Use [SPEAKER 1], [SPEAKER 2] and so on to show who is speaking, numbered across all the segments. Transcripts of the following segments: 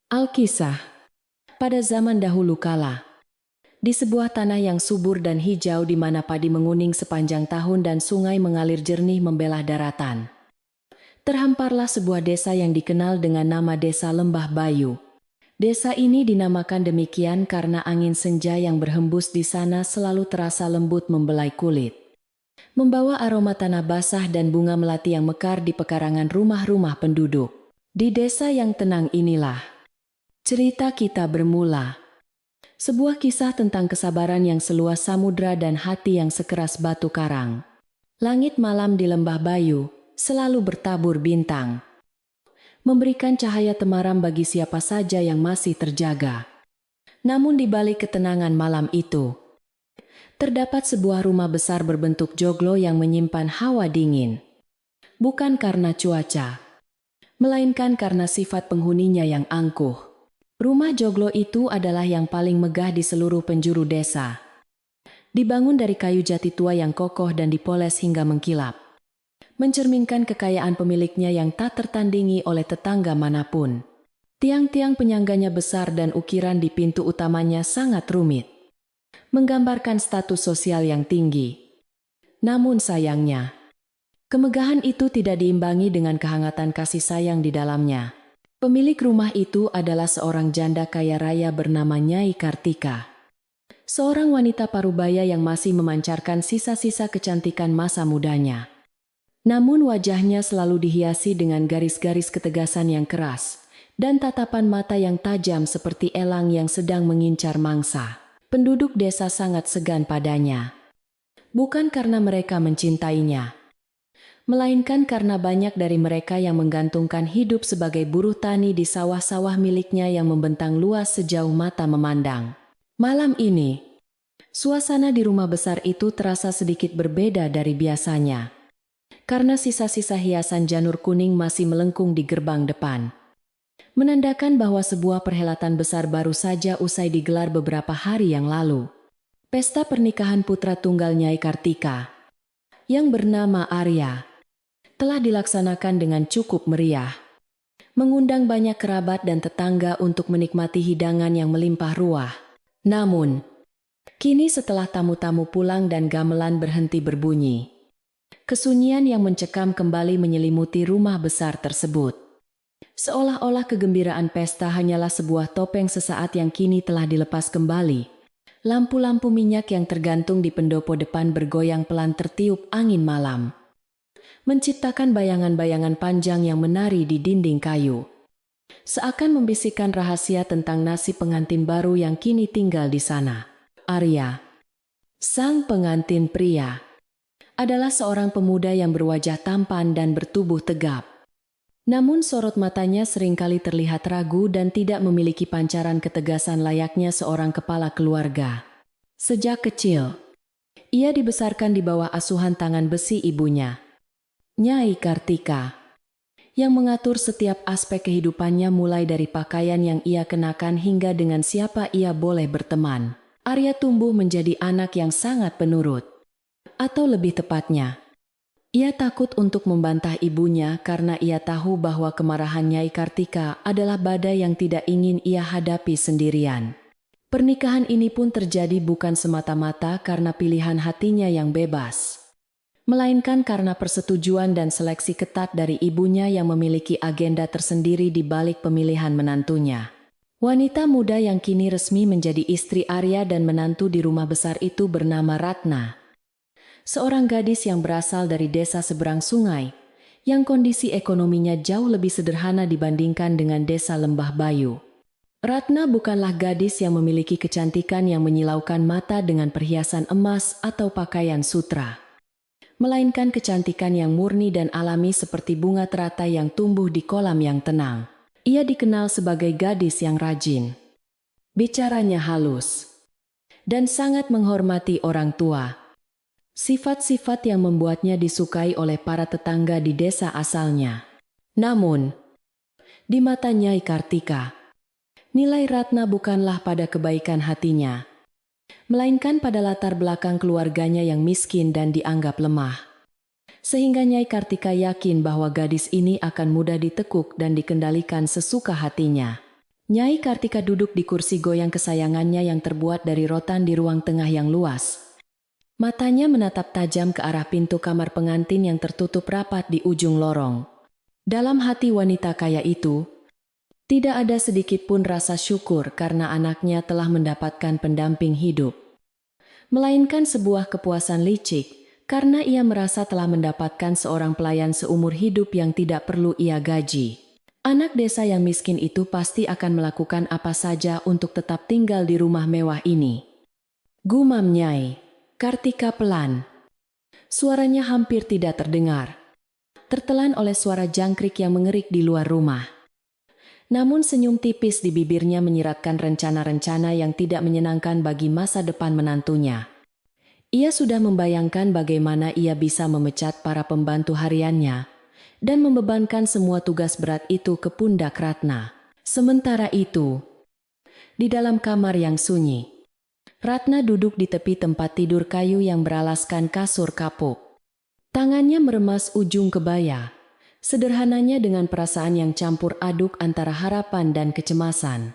[SPEAKER 1] Alkisah. Pada zaman dahulu kala, di sebuah tanah yang subur dan hijau di mana padi menguning sepanjang tahun dan sungai mengalir jernih membelah daratan, terhamparlah sebuah desa yang dikenal dengan nama Desa Lembah Bayu. Desa ini dinamakan demikian karena angin senja yang berhembus di sana selalu terasa lembut membelai kulit, membawa aroma tanah basah dan bunga melati yang mekar di pekarangan rumah-rumah penduduk. Di desa yang tenang inilah cerita kita bermula. Sebuah kisah tentang kesabaran yang seluas samudra dan hati yang sekeras batu karang. Langit malam di Lembah Bayu selalu bertabur bintang, memberikan cahaya temaram bagi siapa saja yang masih terjaga. Namun di balik ketenangan malam itu, terdapat sebuah rumah besar berbentuk joglo yang menyimpan hawa dingin. Bukan karena cuaca, melainkan karena sifat penghuninya yang angkuh. Rumah joglo itu adalah yang paling megah di seluruh penjuru desa. Dibangun dari kayu jati tua yang kokoh dan dipoles hingga mengkilap, mencerminkan kekayaan pemiliknya yang tak tertandingi oleh tetangga manapun. Tiang-tiang penyangganya besar dan ukiran di pintu utamanya sangat rumit, menggambarkan status sosial yang tinggi. Namun sayangnya, kemegahan itu tidak diimbangi dengan kehangatan kasih sayang di dalamnya. Pemilik rumah itu adalah seorang janda kaya raya bernama Nyai Kartika. Seorang wanita parubaya yang masih memancarkan sisa-sisa kecantikan masa mudanya. Namun wajahnya selalu dihiasi dengan garis-garis ketegasan yang keras, dan tatapan mata yang tajam seperti elang yang sedang mengincar mangsa. Penduduk desa sangat segan padanya. Bukan karena mereka mencintainya, melainkan karena banyak dari mereka yang menggantungkan hidup sebagai buruh tani di sawah-sawah miliknya yang membentang luas sejauh mata memandang. Malam ini, suasana di rumah besar itu terasa sedikit berbeda dari biasanya, karena sisa-sisa hiasan janur kuning masih melengkung di gerbang depan, menandakan bahwa sebuah perhelatan besar baru saja usai digelar beberapa hari yang lalu. Pesta pernikahan putra tunggal Nyai Kartika, yang bernama Arya, telah dilaksanakan dengan cukup meriah, mengundang banyak kerabat dan tetangga untuk menikmati hidangan yang melimpah ruah. Namun, kini setelah tamu-tamu pulang dan gamelan berhenti berbunyi, kesunyian yang mencekam kembali menyelimuti rumah besar tersebut. Seolah-olah kegembiraan pesta hanyalah sebuah topeng sesaat yang kini telah dilepas kembali. Lampu-lampu minyak yang tergantung di pendopo depan bergoyang pelan tertiup angin malam, menciptakan bayangan-bayangan panjang yang menari di dinding kayu, seakan membisikkan rahasia tentang nasib pengantin baru yang kini tinggal di sana. Arya, sang pengantin pria, adalah seorang pemuda yang berwajah tampan dan bertubuh tegap. Namun sorot matanya seringkali terlihat ragu dan tidak memiliki pancaran ketegasan layaknya seorang kepala keluarga. Sejak kecil, ia dibesarkan di bawah asuhan tangan besi ibunya, Nyai Kartika, yang mengatur setiap aspek kehidupannya mulai dari pakaian yang ia kenakan hingga dengan siapa ia boleh berteman. Arya tumbuh menjadi anak yang sangat penurut. Atau lebih tepatnya, ia takut untuk membantah ibunya karena ia tahu bahwa kemarahan Nyai Kartika adalah badai yang tidak ingin ia hadapi sendirian. Pernikahan ini pun terjadi bukan semata-mata karena pilihan hatinya yang bebas, melainkan karena persetujuan dan seleksi ketat dari ibunya yang memiliki agenda tersendiri di balik pemilihan menantunya. Wanita muda yang kini resmi menjadi istri Arya dan menantu di rumah besar itu bernama Ratna. Seorang gadis yang berasal dari desa seberang sungai, yang kondisi ekonominya jauh lebih sederhana dibandingkan dengan desa Lembah Bayu. Ratna bukanlah gadis yang memiliki kecantikan yang menyilaukan mata dengan perhiasan emas atau pakaian sutra, melainkan kecantikan yang murni dan alami seperti bunga teratai yang tumbuh di kolam yang tenang. Ia dikenal sebagai gadis yang rajin, bicaranya halus, dan sangat menghormati orang tua. Sifat-sifat yang membuatnya disukai oleh para tetangga di desa asalnya. Namun, di mata Nyai Kartika, nilai Ratna bukanlah pada kebaikan hatinya, melainkan pada latar belakang keluarganya yang miskin dan dianggap lemah. Sehingga Nyai Kartika yakin bahwa gadis ini akan mudah ditekuk dan dikendalikan sesuka hatinya. Nyai Kartika duduk di kursi goyang kesayangannya yang terbuat dari rotan di ruang tengah yang luas. Matanya menatap tajam ke arah pintu kamar pengantin yang tertutup rapat di ujung lorong. Dalam hati wanita kaya itu, tidak ada sedikit pun rasa syukur karena anaknya telah mendapatkan pendamping hidup. Melainkan sebuah kepuasan licik karena ia merasa telah mendapatkan seorang pelayan seumur hidup yang tidak perlu ia gaji. Anak desa yang miskin itu pasti akan melakukan apa saja untuk tetap tinggal di rumah mewah ini. Gumam Nyai Kartika pelan. Suaranya hampir tidak terdengar, tertelan oleh suara jangkrik yang mengerik di luar rumah. Namun senyum tipis di bibirnya menyiratkan rencana-rencana yang tidak menyenangkan bagi masa depan menantunya. Ia sudah membayangkan bagaimana ia bisa memecat para pembantu hariannya dan membebankan semua tugas berat itu ke pundak Ratna. Sementara itu, di dalam kamar yang sunyi, Ratna duduk di tepi tempat tidur kayu yang beralaskan kasur kapuk. Tangannya meremas ujung kebaya, sederhananya dengan perasaan yang campur aduk antara harapan dan kecemasan.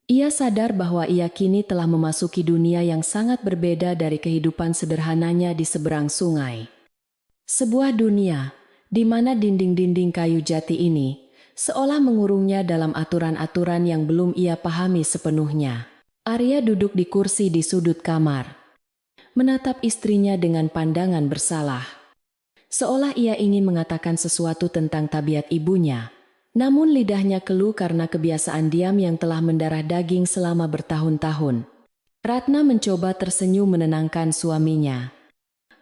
[SPEAKER 1] Ia sadar bahwa ia kini telah memasuki dunia yang sangat berbeda dari kehidupan sederhananya di seberang sungai. Sebuah dunia di mana dinding-dinding kayu jati ini seolah mengurungnya dalam aturan-aturan yang belum ia pahami sepenuhnya. Arya duduk di kursi di sudut kamar, menatap istrinya dengan pandangan bersalah. Seolah ia ingin mengatakan sesuatu tentang tabiat ibunya, namun lidahnya keluh karena kebiasaan diam yang telah mendarah daging selama bertahun-tahun. Ratna mencoba tersenyum menenangkan suaminya.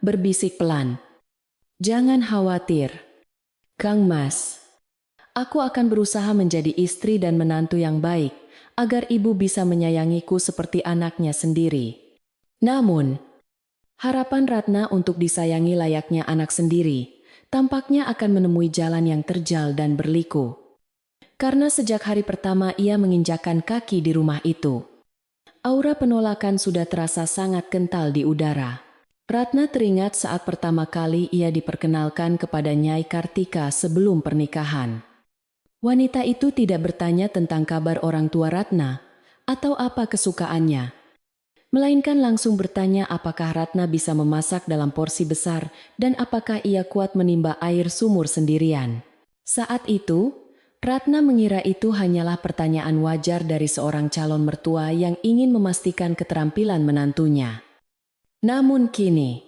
[SPEAKER 1] Berbisik pelan, "Jangan khawatir, Kang Mas. Aku akan berusaha menjadi istri dan menantu yang baik, agar ibu bisa menyayangiku seperti anaknya sendiri." Namun, harapan Ratna untuk disayangi layaknya anak sendiri, tampaknya akan menemui jalan yang terjal dan berliku. Karena sejak hari pertama ia menginjakkan kaki di rumah itu, aura penolakan sudah terasa sangat kental di udara. Ratna teringat saat pertama kali ia diperkenalkan kepada Nyai Kartika sebelum pernikahan. Wanita itu tidak bertanya tentang kabar orang tua Ratna atau apa kesukaannya, melainkan langsung bertanya apakah Ratna bisa memasak dalam porsi besar dan apakah ia kuat menimba air sumur sendirian. Saat itu, Ratna mengira itu hanyalah pertanyaan wajar dari seorang calon mertua yang ingin memastikan keterampilan menantunya. Namun kini,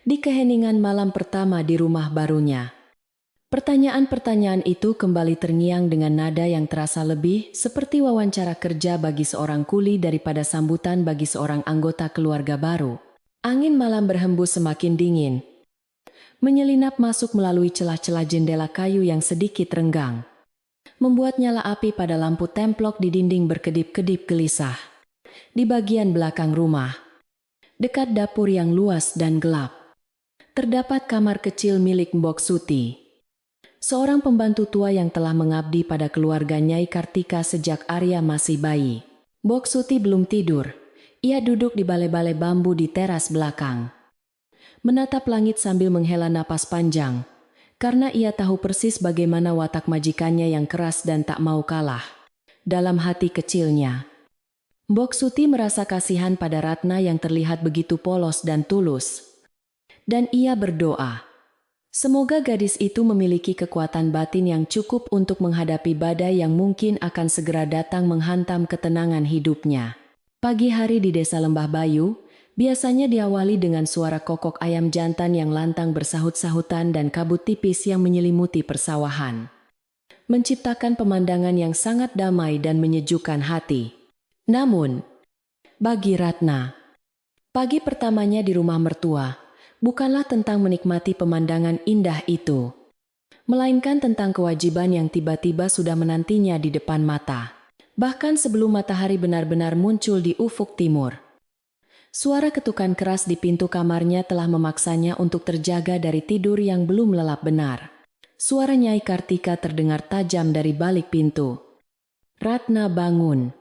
[SPEAKER 1] di keheningan malam pertama di rumah barunya, pertanyaan-pertanyaan itu kembali terngiang dengan nada yang terasa lebih seperti wawancara kerja bagi seorang kuli daripada sambutan bagi seorang anggota keluarga baru. Angin malam berhembus semakin dingin, menyelinap masuk melalui celah-celah jendela kayu yang sedikit renggang, membuat nyala api pada lampu templok di dinding berkedip-kedip gelisah. Di bagian belakang rumah, dekat dapur yang luas dan gelap, terdapat kamar kecil milik Mbok Suti, seorang pembantu tua yang telah mengabdi pada keluarga Nyai Kartika sejak Arya masih bayi. Mbok Suti belum tidur. Ia duduk di balai-balai bambu di teras belakang, menatap langit sambil menghela napas panjang, karena ia tahu persis bagaimana watak majikannya yang keras dan tak mau kalah. Dalam hati kecilnya, Mbok Suti merasa kasihan pada Ratna yang terlihat begitu polos dan tulus. Dan ia berdoa, semoga gadis itu memiliki kekuatan batin yang cukup untuk menghadapi badai yang mungkin akan segera datang menghantam ketenangan hidupnya. Pagi hari di desa Lembah Bayu, biasanya diawali dengan suara kokok ayam jantan yang lantang bersahut-sahutan dan kabut tipis yang menyelimuti persawahan, menciptakan pemandangan yang sangat damai dan menyejukkan hati. Namun, bagi Ratna, pagi pertamanya di rumah mertua bukanlah tentang menikmati pemandangan indah itu, melainkan tentang kewajiban yang tiba-tiba sudah menantinya di depan mata. Bahkan sebelum matahari benar-benar muncul di ufuk timur, suara ketukan keras di pintu kamarnya telah memaksanya untuk terjaga dari tidur yang belum lelap benar. Suara Nyai Kartika terdengar tajam dari balik pintu. "Ratna, bangun.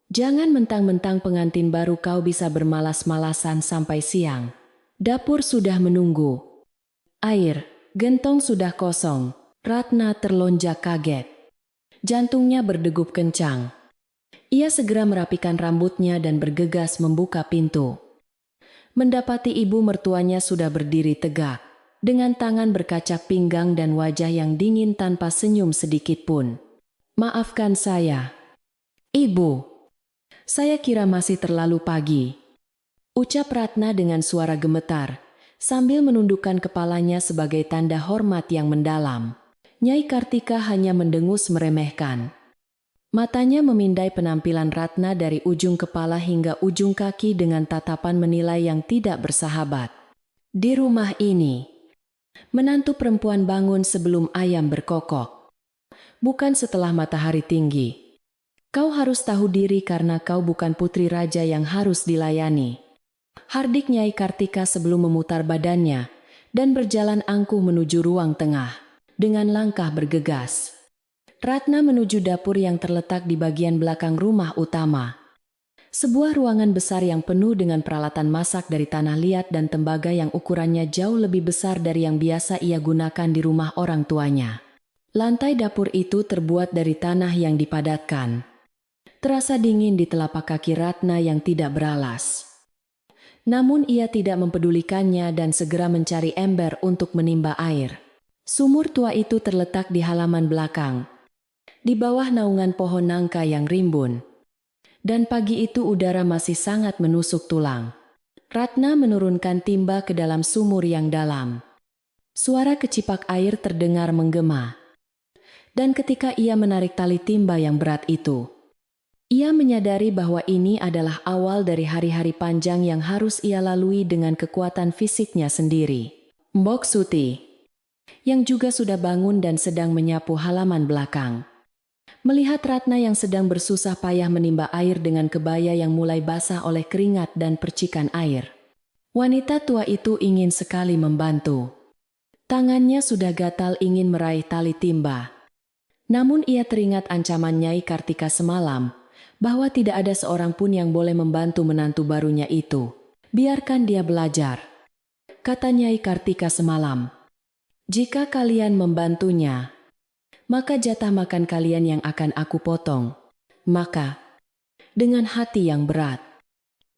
[SPEAKER 1] Jangan mentang-mentang pengantin baru kau bisa bermalas-malasan sampai siang. Dapur sudah menunggu. Air, gentong sudah kosong." Ratna terlonjak kaget. Jantungnya berdegup kencang. Ia segera merapikan rambutnya dan bergegas membuka pintu. Mendapati ibu mertuanya sudah berdiri tegak, dengan tangan berkaca pinggang dan wajah yang dingin tanpa senyum sedikit pun. "Maafkan saya, Ibu. Saya kira masih terlalu pagi," ucap Ratna dengan suara gemetar, sambil menundukkan kepalanya sebagai tanda hormat yang mendalam. Nyai Kartika hanya mendengus meremehkan. Matanya memindai penampilan Ratna dari ujung kepala hingga ujung kaki dengan tatapan menilai yang tidak bersahabat. Di rumah ini, menantu perempuan bangun sebelum ayam berkokok, bukan setelah matahari tinggi. Kau harus tahu diri karena kau bukan putri raja yang harus dilayani. Hardik Nyai Kartika sebelum memutar badannya dan berjalan angkuh menuju ruang tengah. Dengan langkah bergegas, Ratna menuju dapur yang terletak di bagian belakang rumah utama. Sebuah ruangan besar yang penuh dengan peralatan masak dari tanah liat dan tembaga yang ukurannya jauh lebih besar dari yang biasa ia gunakan di rumah orang tuanya. Lantai dapur itu terbuat dari tanah yang dipadatkan. Terasa dingin di telapak kaki Ratna yang tidak beralas. Namun ia tidak mempedulikannya dan segera mencari ember untuk menimba air. Sumur tua itu terletak di halaman belakang, di bawah naungan pohon nangka yang rimbun. Dan pagi itu udara masih sangat menusuk tulang. Ratna menurunkan timba ke dalam sumur yang dalam. Suara kecipak air terdengar menggema. Dan ketika ia menarik tali timba yang berat itu, ia menyadari bahwa ini adalah awal dari hari-hari panjang yang harus ia lalui dengan kekuatan fisiknya sendiri. Mbok Suti, yang juga sudah bangun dan sedang menyapu halaman belakang, melihat Ratna yang sedang bersusah payah menimba air dengan kebaya yang mulai basah oleh keringat dan percikan air. Wanita tua itu ingin sekali membantu. Tangannya sudah gatal ingin meraih tali timba. Namun ia teringat ancaman Nyai Kartika semalam, bahwa tidak ada seorang pun yang boleh membantu menantu barunya itu. "Biarkan dia belajar," kata Nyai Kartika semalam. "Jika kalian membantunya, maka jatah makan kalian yang akan aku potong." Maka, dengan hati yang berat,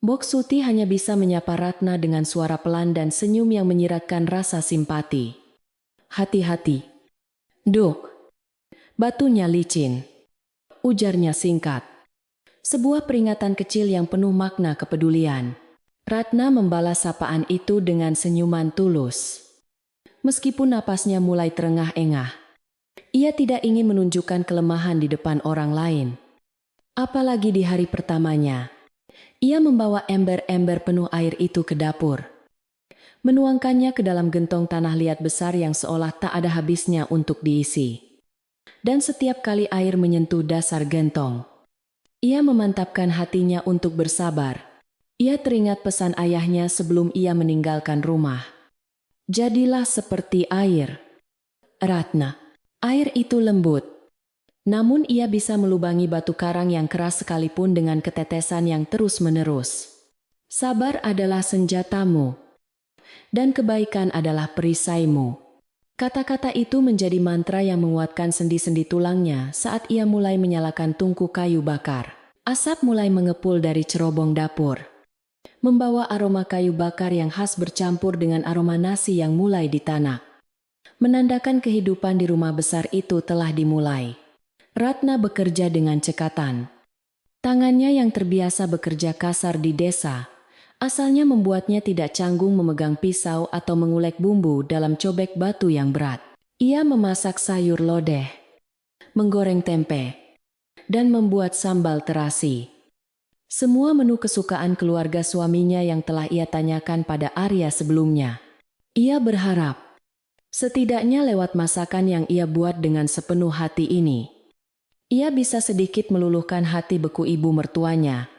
[SPEAKER 1] Mbok Suti hanya bisa menyapa Ratna dengan suara pelan dan senyum yang menyiratkan rasa simpati. "Hati-hati, Duk. Batunya licin," ujarnya singkat. Sebuah peringatan kecil yang penuh makna kepedulian. Ratna membalas sapaan itu dengan senyuman tulus. Meskipun napasnya mulai terengah-engah, ia tidak ingin menunjukkan kelemahan di depan orang lain. Apalagi di hari pertamanya, ia membawa ember-ember penuh air itu ke dapur, menuangkannya ke dalam gentong tanah liat besar yang seolah tak ada habisnya untuk diisi. Dan setiap kali air menyentuh dasar gentong, ia memantapkan hatinya untuk bersabar. Ia teringat pesan ayahnya sebelum ia meninggalkan rumah. "Jadilah seperti air, Ratna." Air itu lembut, namun ia bisa melubangi batu karang yang keras sekalipun dengan ketetesan yang terus-menerus. "Sabar adalah senjatamu, dan kebaikan adalah perisaimu." Kata-kata itu menjadi mantra yang menguatkan sendi-sendi tulangnya saat ia mulai menyalakan tungku kayu bakar. Asap mulai mengepul dari cerobong dapur, membawa aroma kayu bakar yang khas bercampur dengan aroma nasi yang mulai ditanak. Menandakan kehidupan di rumah besar itu telah dimulai. Ratna bekerja dengan cekatan. Tangannya yang terbiasa bekerja kasar di desa, asalnya membuatnya tidak canggung memegang pisau atau mengulek bumbu dalam cobek batu yang berat. Ia memasak sayur lodeh, menggoreng tempe, dan membuat sambal terasi. Semua menu kesukaan keluarga suaminya yang telah ia tanyakan pada Arya sebelumnya. Ia berharap, setidaknya lewat masakan yang ia buat dengan sepenuh hati ini, ia bisa sedikit meluluhkan hati beku ibu mertuanya,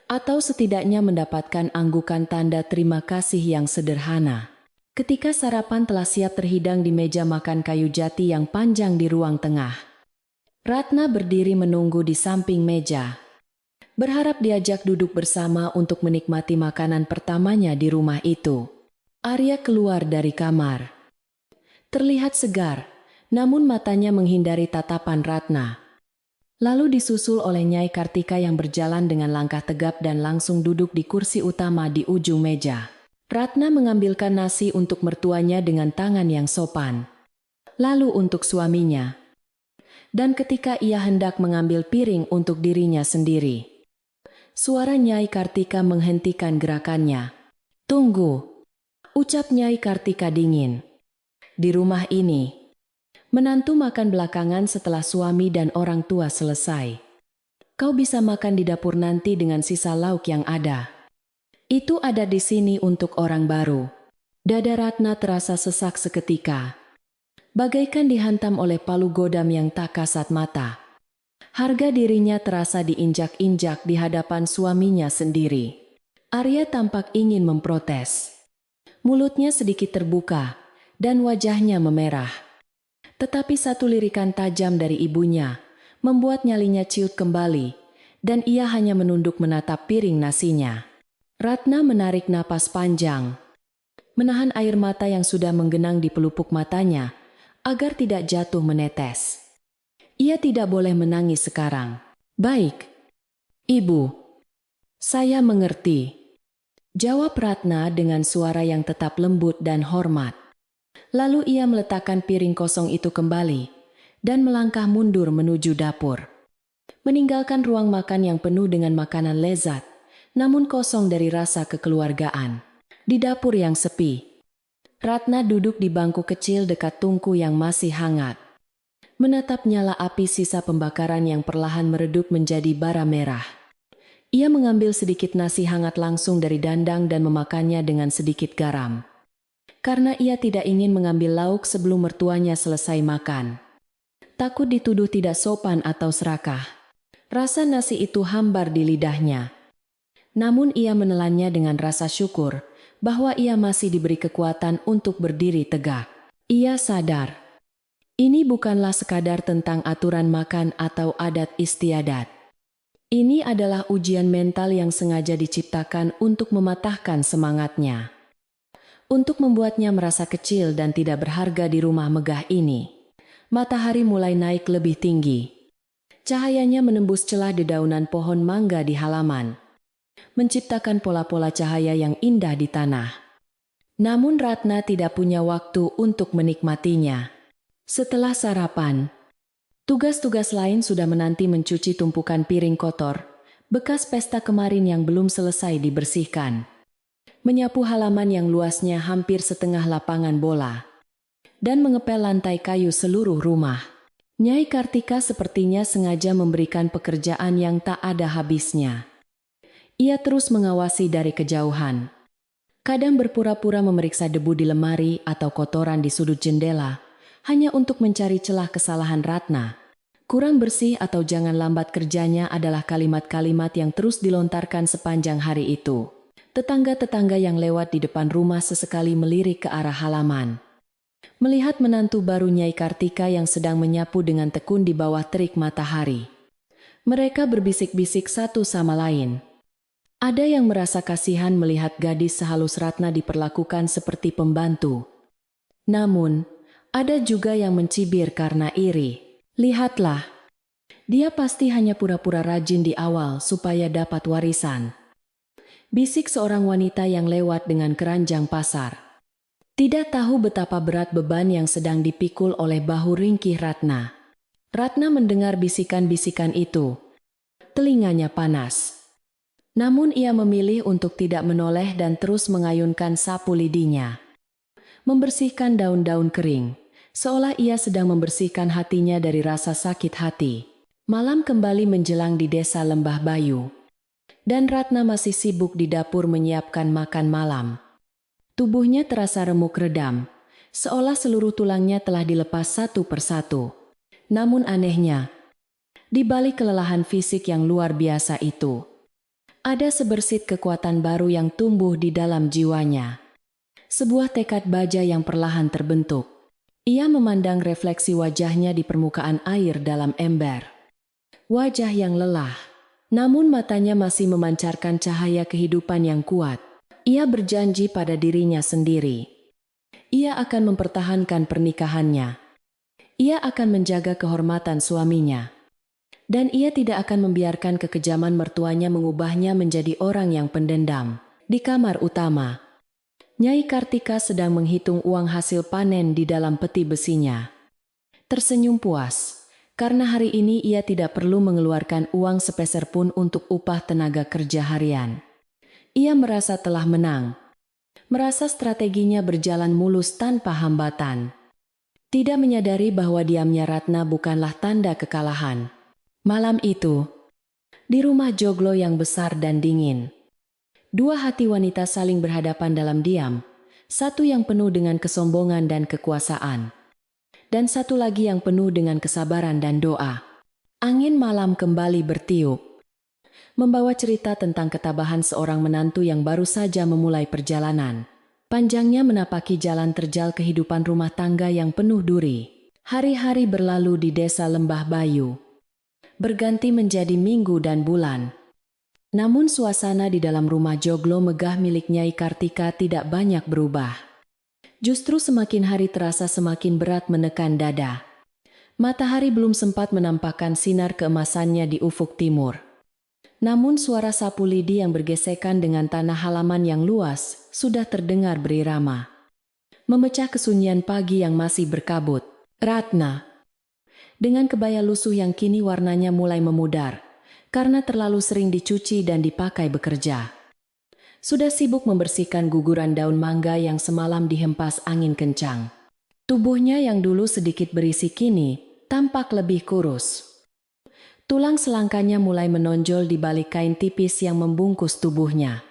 [SPEAKER 1] atau setidaknya mendapatkan anggukan tanda terima kasih yang sederhana. Ketika sarapan telah siap terhidang di meja makan kayu jati yang panjang di ruang tengah, Ratna berdiri menunggu di samping meja, berharap diajak duduk bersama untuk menikmati makanan pertamanya di rumah itu. Arya keluar dari kamar. Terlihat segar, namun matanya menghindari tatapan Ratna. Lalu disusul oleh Nyai Kartika yang berjalan dengan langkah tegap dan langsung duduk di kursi utama di ujung meja. Ratna mengambilkan nasi untuk mertuanya dengan tangan yang sopan. Lalu untuk suaminya. Dan ketika ia hendak mengambil piring untuk dirinya sendiri, suara Nyai Kartika menghentikan gerakannya. "Tunggu," ucap Nyai Kartika dingin. "Di rumah ini, menantu makan belakangan setelah suami dan orang tua selesai. Kau bisa makan di dapur nanti dengan sisa lauk yang ada. Itu ada di sini untuk orang baru." Dada Ratna terasa sesak seketika, bagaikan dihantam oleh palu godam yang tak kasat mata. Harga dirinya terasa diinjak-injak di hadapan suaminya sendiri. Arya tampak ingin memprotes. Mulutnya sedikit terbuka, dan wajahnya memerah. Tetapi satu lirikan tajam dari ibunya membuat nyalinya ciut kembali, dan ia hanya menunduk menatap piring nasinya. Ratna menarik napas panjang, menahan air mata yang sudah menggenang di pelupuk matanya, agar tidak jatuh menetes. Ia tidak boleh menangis sekarang. "Baik, Ibu. Saya mengerti," jawab Ratna dengan suara yang tetap lembut dan hormat. Lalu ia meletakkan piring kosong itu kembali, dan melangkah mundur menuju dapur. Meninggalkan ruang makan yang penuh dengan makanan lezat, namun kosong dari rasa kekeluargaan. Di dapur yang sepi, Ratna duduk di bangku kecil dekat tungku yang masih hangat, menatap nyala api sisa pembakaran yang perlahan meredup menjadi bara merah. Ia mengambil sedikit nasi hangat langsung dari dandang dan memakannya dengan sedikit garam. Karena ia tidak ingin mengambil lauk sebelum mertuanya selesai makan. Takut dituduh tidak sopan atau serakah. Rasa nasi itu hambar di lidahnya. Namun ia menelannya dengan rasa syukur bahwa ia masih diberi kekuatan untuk berdiri tegak. Ia sadar, ini bukanlah sekadar tentang aturan makan atau adat istiadat. Ini adalah ujian mental yang sengaja diciptakan untuk mematahkan semangatnya. Untuk membuatnya merasa kecil dan tidak berharga di rumah megah ini. Matahari mulai naik lebih tinggi. Cahayanya menembus celah dedaunan pohon mangga di halaman, menciptakan pola-pola cahaya yang indah di tanah. Namun Ratna tidak punya waktu untuk menikmatinya. Setelah sarapan, tugas-tugas lain sudah menanti mencuci tumpukan piring kotor, bekas pesta kemarin yang belum selesai dibersihkan. Menyapu halaman yang luasnya hampir setengah lapangan bola, dan mengepel lantai kayu seluruh rumah. Nyai Kartika sepertinya sengaja memberikan pekerjaan yang tak ada habisnya. Ia terus mengawasi dari kejauhan. Kadang berpura-pura memeriksa debu di lemari atau kotoran di sudut jendela, hanya untuk mencari celah kesalahan Ratna. Kurang bersih atau jangan lambat kerjanya adalah kalimat-kalimat yang terus dilontarkan sepanjang hari itu. Tetangga-tetangga yang lewat di depan rumah sesekali melirik ke arah halaman. Melihat menantu baru Nyai Kartika yang sedang menyapu dengan tekun di bawah terik matahari. Mereka berbisik-bisik satu sama lain. Ada yang merasa kasihan melihat gadis sehalus Ratna diperlakukan seperti pembantu. Namun, ada juga yang mencibir karena iri. "Lihatlah, dia pasti hanya pura-pura rajin di awal supaya dapat warisan," bisik seorang wanita yang lewat dengan keranjang pasar. Tidak tahu betapa berat beban yang sedang dipikul oleh bahu ringkih Ratna. Ratna mendengar bisikan-bisikan itu. Telinganya panas. Namun ia memilih untuk tidak menoleh dan terus mengayunkan sapu lidinya. Membersihkan daun-daun kering, seolah ia sedang membersihkan hatinya dari rasa sakit hati. Malam kembali menjelang di desa Lembah Bayu. Dan Ratna masih sibuk di dapur menyiapkan makan malam. Tubuhnya terasa remuk redam, seolah seluruh tulangnya telah dilepas satu persatu. Namun anehnya, di balik kelelahan fisik yang luar biasa itu, ada sebersit kekuatan baru yang tumbuh di dalam jiwanya. Sebuah tekad baja yang perlahan terbentuk. Ia memandang refleksi wajahnya di permukaan air dalam ember. Wajah yang lelah, namun matanya masih memancarkan cahaya kehidupan yang kuat. Ia berjanji pada dirinya sendiri. Ia akan mempertahankan pernikahannya. Ia akan menjaga kehormatan suaminya. Dan ia tidak akan membiarkan kekejaman mertuanya mengubahnya menjadi orang yang pendendam. Di kamar utama, Nyai Kartika sedang menghitung uang hasil panen di dalam peti besinya. Tersenyum puas, karena hari ini ia tidak perlu mengeluarkan uang sepeser pun untuk upah tenaga kerja harian. Ia merasa telah menang. Merasa strateginya berjalan mulus tanpa hambatan. Tidak menyadari bahwa diamnya Ratna bukanlah tanda kekalahan. Malam itu, di rumah joglo yang besar dan dingin, dua hati wanita saling berhadapan dalam diam, satu yang penuh dengan kesombongan dan kekuasaan, dan satu lagi yang penuh dengan kesabaran dan doa. Angin malam kembali bertiup, membawa cerita tentang ketabahan seorang menantu yang baru saja memulai perjalanan. Panjangnya menapaki jalan terjal kehidupan rumah tangga yang penuh duri. Hari-hari berlalu di desa Lembah Bayu, berganti menjadi minggu dan bulan. Namun suasana di dalam rumah joglo megah milik Nyai Kartika tidak banyak berubah. Justru semakin hari terasa semakin berat menekan dada. Matahari belum sempat menampakkan sinar keemasannya di ufuk timur. Namun suara sapu lidi yang bergesekan dengan tanah halaman yang luas sudah terdengar berirama, memecah kesunyian pagi yang masih berkabut. Ratna, dengan kebaya lusuh yang kini warnanya mulai memudar, karena terlalu sering dicuci dan dipakai bekerja, sudah sibuk membersihkan guguran daun mangga yang semalam dihempas angin kencang. Tubuhnya yang dulu sedikit berisi kini tampak lebih kurus. Tulang selangkanya mulai menonjol di balik kain tipis yang membungkus tubuhnya.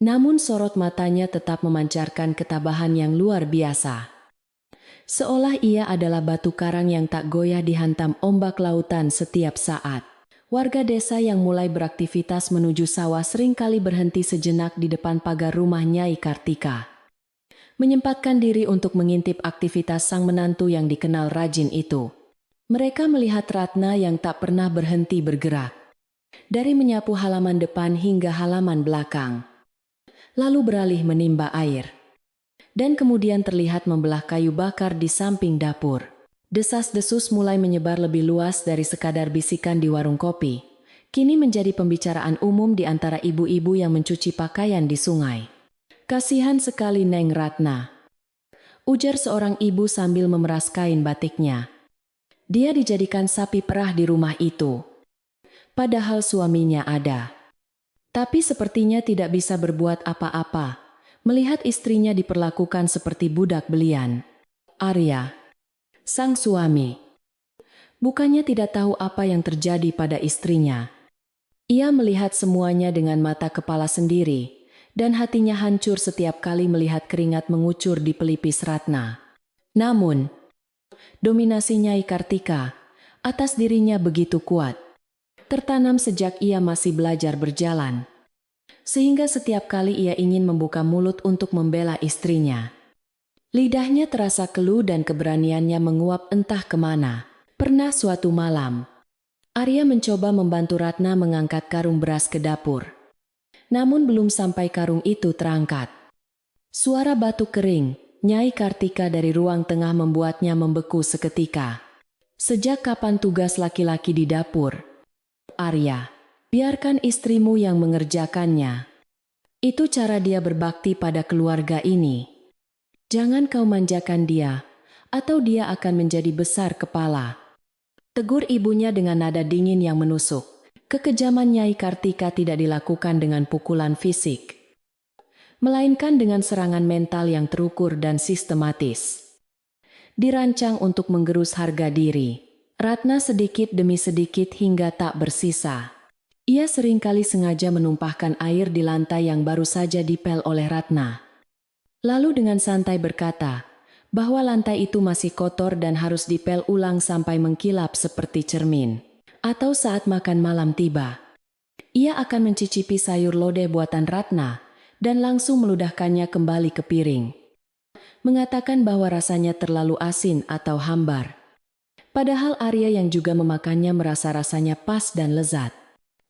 [SPEAKER 1] Namun sorot matanya tetap memancarkan ketabahan yang luar biasa. Seolah ia adalah batu karang yang tak goyah dihantam ombak lautan setiap saat. Warga desa yang mulai beraktivitas menuju sawah seringkali berhenti sejenak di depan pagar rumah Nyai Kartika, menyempatkan diri untuk mengintip aktivitas sang menantu yang dikenal rajin itu. Mereka melihat Ratna yang tak pernah berhenti bergerak, dari menyapu halaman depan hingga halaman belakang, lalu beralih menimba air, dan kemudian terlihat membelah kayu bakar di samping dapur. Desas-desus mulai menyebar lebih luas dari sekadar bisikan di warung kopi, kini menjadi pembicaraan umum di antara ibu-ibu yang mencuci pakaian di sungai. "Kasihan sekali Neng Ratna," ujar seorang ibu sambil memeras kain batiknya. "Dia dijadikan sapi perah di rumah itu, padahal suaminya ada. Tapi sepertinya tidak bisa berbuat apa-apa, melihat istrinya diperlakukan seperti budak belian." Arya, sang suami, bukannya tidak tahu apa yang terjadi pada istrinya. Ia melihat semuanya dengan mata kepala sendiri, dan hatinya hancur setiap kali melihat keringat mengucur di pelipis Ratna. Namun, dominasi Nyai Kartika atas dirinya begitu kuat, tertanam sejak ia masih belajar berjalan, sehingga setiap kali ia ingin membuka mulut untuk membela istrinya, lidahnya terasa keluh dan keberaniannya menguap entah kemana. Pernah suatu malam, Arya mencoba membantu Ratna mengangkat karung beras ke dapur. Namun belum sampai karung itu terangkat, suara batu kering Nyai Kartika dari ruang tengah membuatnya membeku seketika. "Sejak kapan tugas laki-laki di dapur? Arya, biarkan istrimu yang mengerjakannya. Itu cara dia berbakti pada keluarga ini. Jangan kau manjakan dia, atau dia akan menjadi besar kepala," tegur ibunya dengan nada dingin yang menusuk. Kekejaman Nyai Kartika tidak dilakukan dengan pukulan fisik, melainkan dengan serangan mental yang terukur dan sistematis, dirancang untuk menggerus harga diri Ratna sedikit demi sedikit hingga tak bersisa. Ia seringkali sengaja menumpahkan air di lantai yang baru saja dipel oleh Ratna, lalu dengan santai berkata bahwa lantai itu masih kotor dan harus dipel ulang sampai mengkilap seperti cermin. Atau saat makan malam tiba, ia akan mencicipi sayur lodeh buatan Ratna dan langsung meludahkannya kembali ke piring, mengatakan bahwa rasanya terlalu asin atau hambar. Padahal Arya yang juga memakannya merasa rasanya pas dan lezat.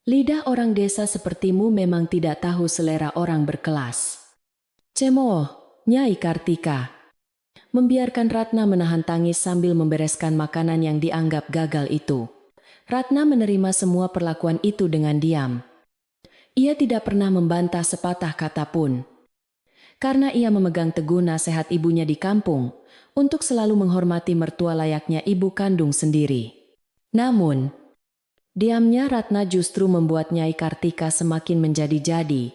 [SPEAKER 1] "Lidah orang desa sepertimu memang tidak tahu selera orang berkelas," cemooh Nyai Kartika, membiarkan Ratna menahan tangis sambil membereskan makanan yang dianggap gagal itu. Ratna menerima semua perlakuan itu dengan diam. Ia tidak pernah membantah sepatah kata pun. Karena ia memegang teguh nasihat ibunya di kampung, untuk selalu menghormati mertua layaknya ibu kandung sendiri. Namun, diamnya Ratna justru membuat Nyai Kartika semakin menjadi-jadi.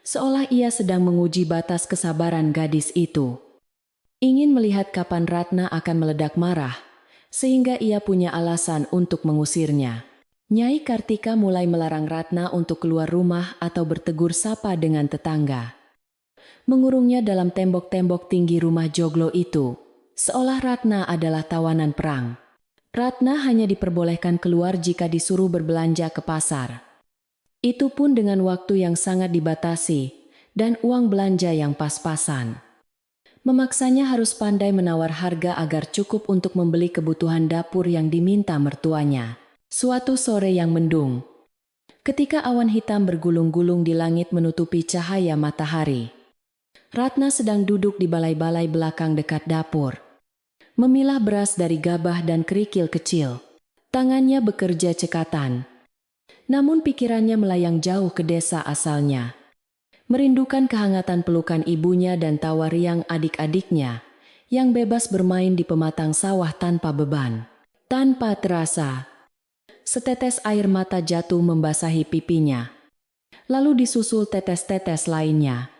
[SPEAKER 1] Seolah ia sedang menguji batas kesabaran gadis itu. Ingin melihat kapan Ratna akan meledak marah, sehingga ia punya alasan untuk mengusirnya. Nyai Kartika mulai melarang Ratna untuk keluar rumah atau bertegur sapa dengan tetangga. Mengurungnya dalam tembok-tembok tinggi rumah joglo itu, seolah Ratna adalah tawanan perang. Ratna hanya diperbolehkan keluar jika disuruh berbelanja ke pasar. Itu pun dengan waktu yang sangat dibatasi, dan uang belanja yang pas-pasan. Memaksanya harus pandai menawar harga agar cukup untuk membeli kebutuhan dapur yang diminta mertuanya. Suatu sore yang mendung, ketika awan hitam bergulung-gulung di langit menutupi cahaya matahari, Ratna sedang duduk di balai-balai belakang dekat dapur, memilah beras dari gabah dan kerikil kecil. Tangannya bekerja cekatan, namun pikirannya melayang jauh ke desa asalnya. Merindukan kehangatan pelukan ibunya dan tawa riang adik-adiknya, yang bebas bermain di pematang sawah tanpa beban. Tanpa terasa, setetes air mata jatuh membasahi pipinya. Lalu disusul tetes-tetes lainnya.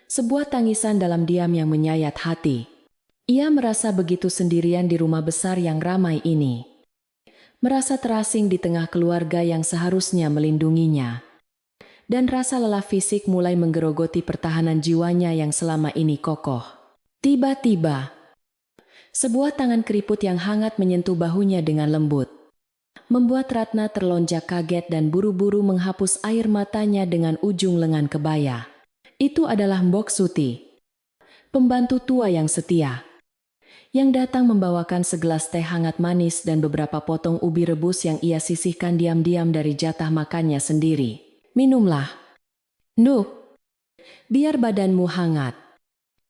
[SPEAKER 1] Sebuah tangisan dalam diam yang menyayat hati. Ia merasa begitu sendirian di rumah besar yang ramai ini. Merasa terasing di tengah keluarga yang seharusnya melindunginya. Dan rasa lelah fisik mulai menggerogoti pertahanan jiwanya yang selama ini kokoh. Tiba-tiba, sebuah tangan keriput yang hangat menyentuh bahunya dengan lembut, membuat Ratna terlonjak kaget dan buru-buru menghapus air matanya dengan ujung lengan kebaya. Itu adalah Mbok Suti, pembantu tua yang setia, yang datang membawakan segelas teh hangat manis dan beberapa potong ubi rebus yang ia sisihkan diam-diam dari jatah makannya sendiri. Minumlah, Nduk, biar badanmu hangat,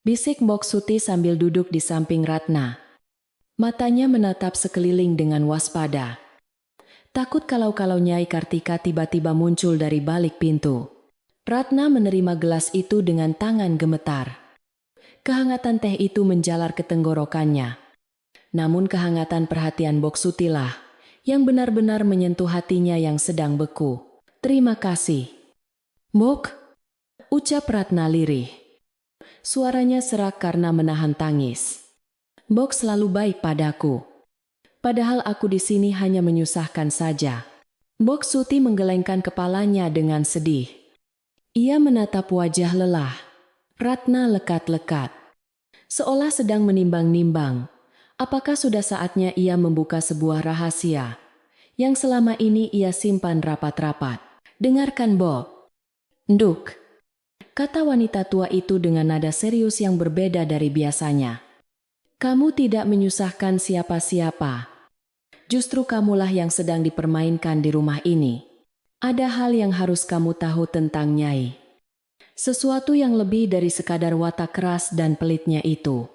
[SPEAKER 1] bisik Mbok Suti sambil duduk di samping Ratna. Matanya menatap sekeliling dengan waspada. Takut kalau Nyai Kartika tiba-tiba muncul dari balik pintu. Ratna menerima gelas itu dengan tangan gemetar. Kehangatan teh itu menjalar ke tenggorokannya. Namun kehangatan perhatian Mbok Sutilah yang benar-benar menyentuh hatinya yang sedang beku. Terima kasih, Mbok, ucap Ratna lirih. Suaranya serak karena menahan tangis. Mbok selalu baik padaku. Padahal aku di sini hanya menyusahkan saja. Mbok Suti menggelengkan kepalanya dengan sedih. Ia menatap wajah lelah. Ratna lekat-lekat, seolah sedang menimbang-nimbang. Apakah sudah saatnya ia membuka sebuah rahasia yang selama ini ia simpan rapat-rapat? Dengarkan, Mbok. Nduk, kata wanita tua itu dengan nada serius yang berbeda dari biasanya. Kamu tidak menyusahkan siapa-siapa. Justru kamulah yang sedang dipermainkan di rumah ini. Ada hal yang harus kamu tahu tentang Nyai. Sesuatu yang lebih dari sekadar watak keras dan pelitnya itu.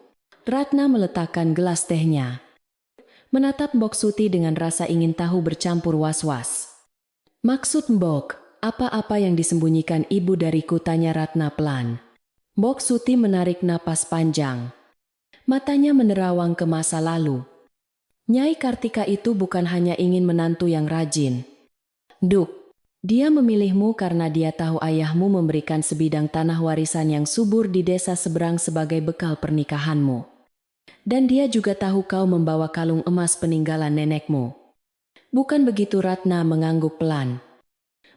[SPEAKER 1] Ratna meletakkan gelas tehnya. Menatap Mbok Suti dengan rasa ingin tahu bercampur was-was. Maksud Mbok, apa-apa yang disembunyikan ibu dariku, tanya Ratna pelan. Mbok Suti menarik napas panjang. Matanya menerawang ke masa lalu. Nyai Kartika itu bukan hanya ingin menantu yang rajin. Nduk, dia memilihmu karena dia tahu ayahmu memberikan sebidang tanah warisan yang subur di desa seberang sebagai bekal pernikahanmu. Dan dia juga tahu kau membawa kalung emas peninggalan nenekmu. Bukan begitu? Ratna mengangguk pelan.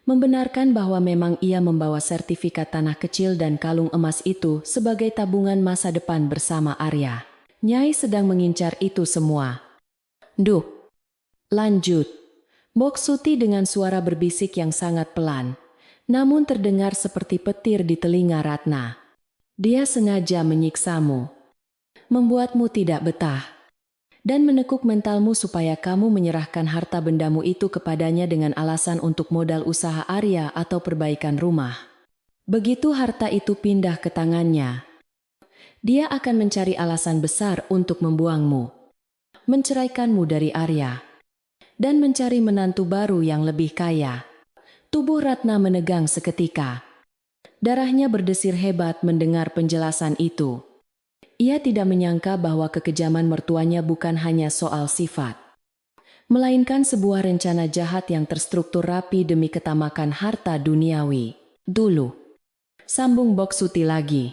[SPEAKER 1] Membenarkan bahwa memang ia membawa sertifikat tanah kecil dan kalung emas itu sebagai tabungan masa depan bersama Arya. Nyai sedang mengincar itu semua. Nduk, lanjut. Mbok Suti dengan suara berbisik yang sangat pelan, namun terdengar seperti petir di telinga Ratna. Dia sengaja menyiksamu, membuatmu tidak betah, dan menekuk mentalmu supaya kamu menyerahkan harta bendamu itu kepadanya dengan alasan untuk modal usaha Arya atau perbaikan rumah. Begitu harta itu pindah ke tangannya, dia akan mencari alasan besar untuk membuangmu, menceraikanmu dari Arya. dan mencari menantu baru yang lebih kaya. Tubuh Ratna menegang seketika. Darahnya berdesir hebat mendengar penjelasan itu. Ia tidak menyangka bahwa kekejaman mertuanya bukan hanya soal sifat, melainkan sebuah rencana jahat yang terstruktur rapi demi ketamakan harta duniawi. Dulu, sambung Boksuti lagi,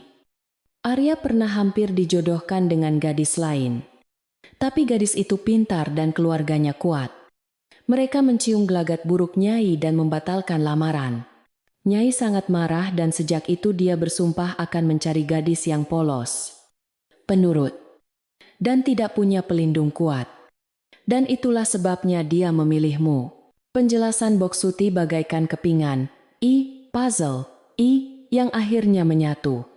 [SPEAKER 1] Arya pernah hampir dijodohkan dengan gadis lain. Tapi gadis itu pintar dan keluarganya kuat. Mereka mencium gelagat buruk Nyai dan membatalkan lamaran. Nyai sangat marah dan sejak itu dia bersumpah akan mencari gadis yang polos, penurut, dan tidak punya pelindung kuat. Dan itulah sebabnya dia memilihmu. Penjelasan Boksuti bagaikan kepingan, puzzle, yang akhirnya menyatu.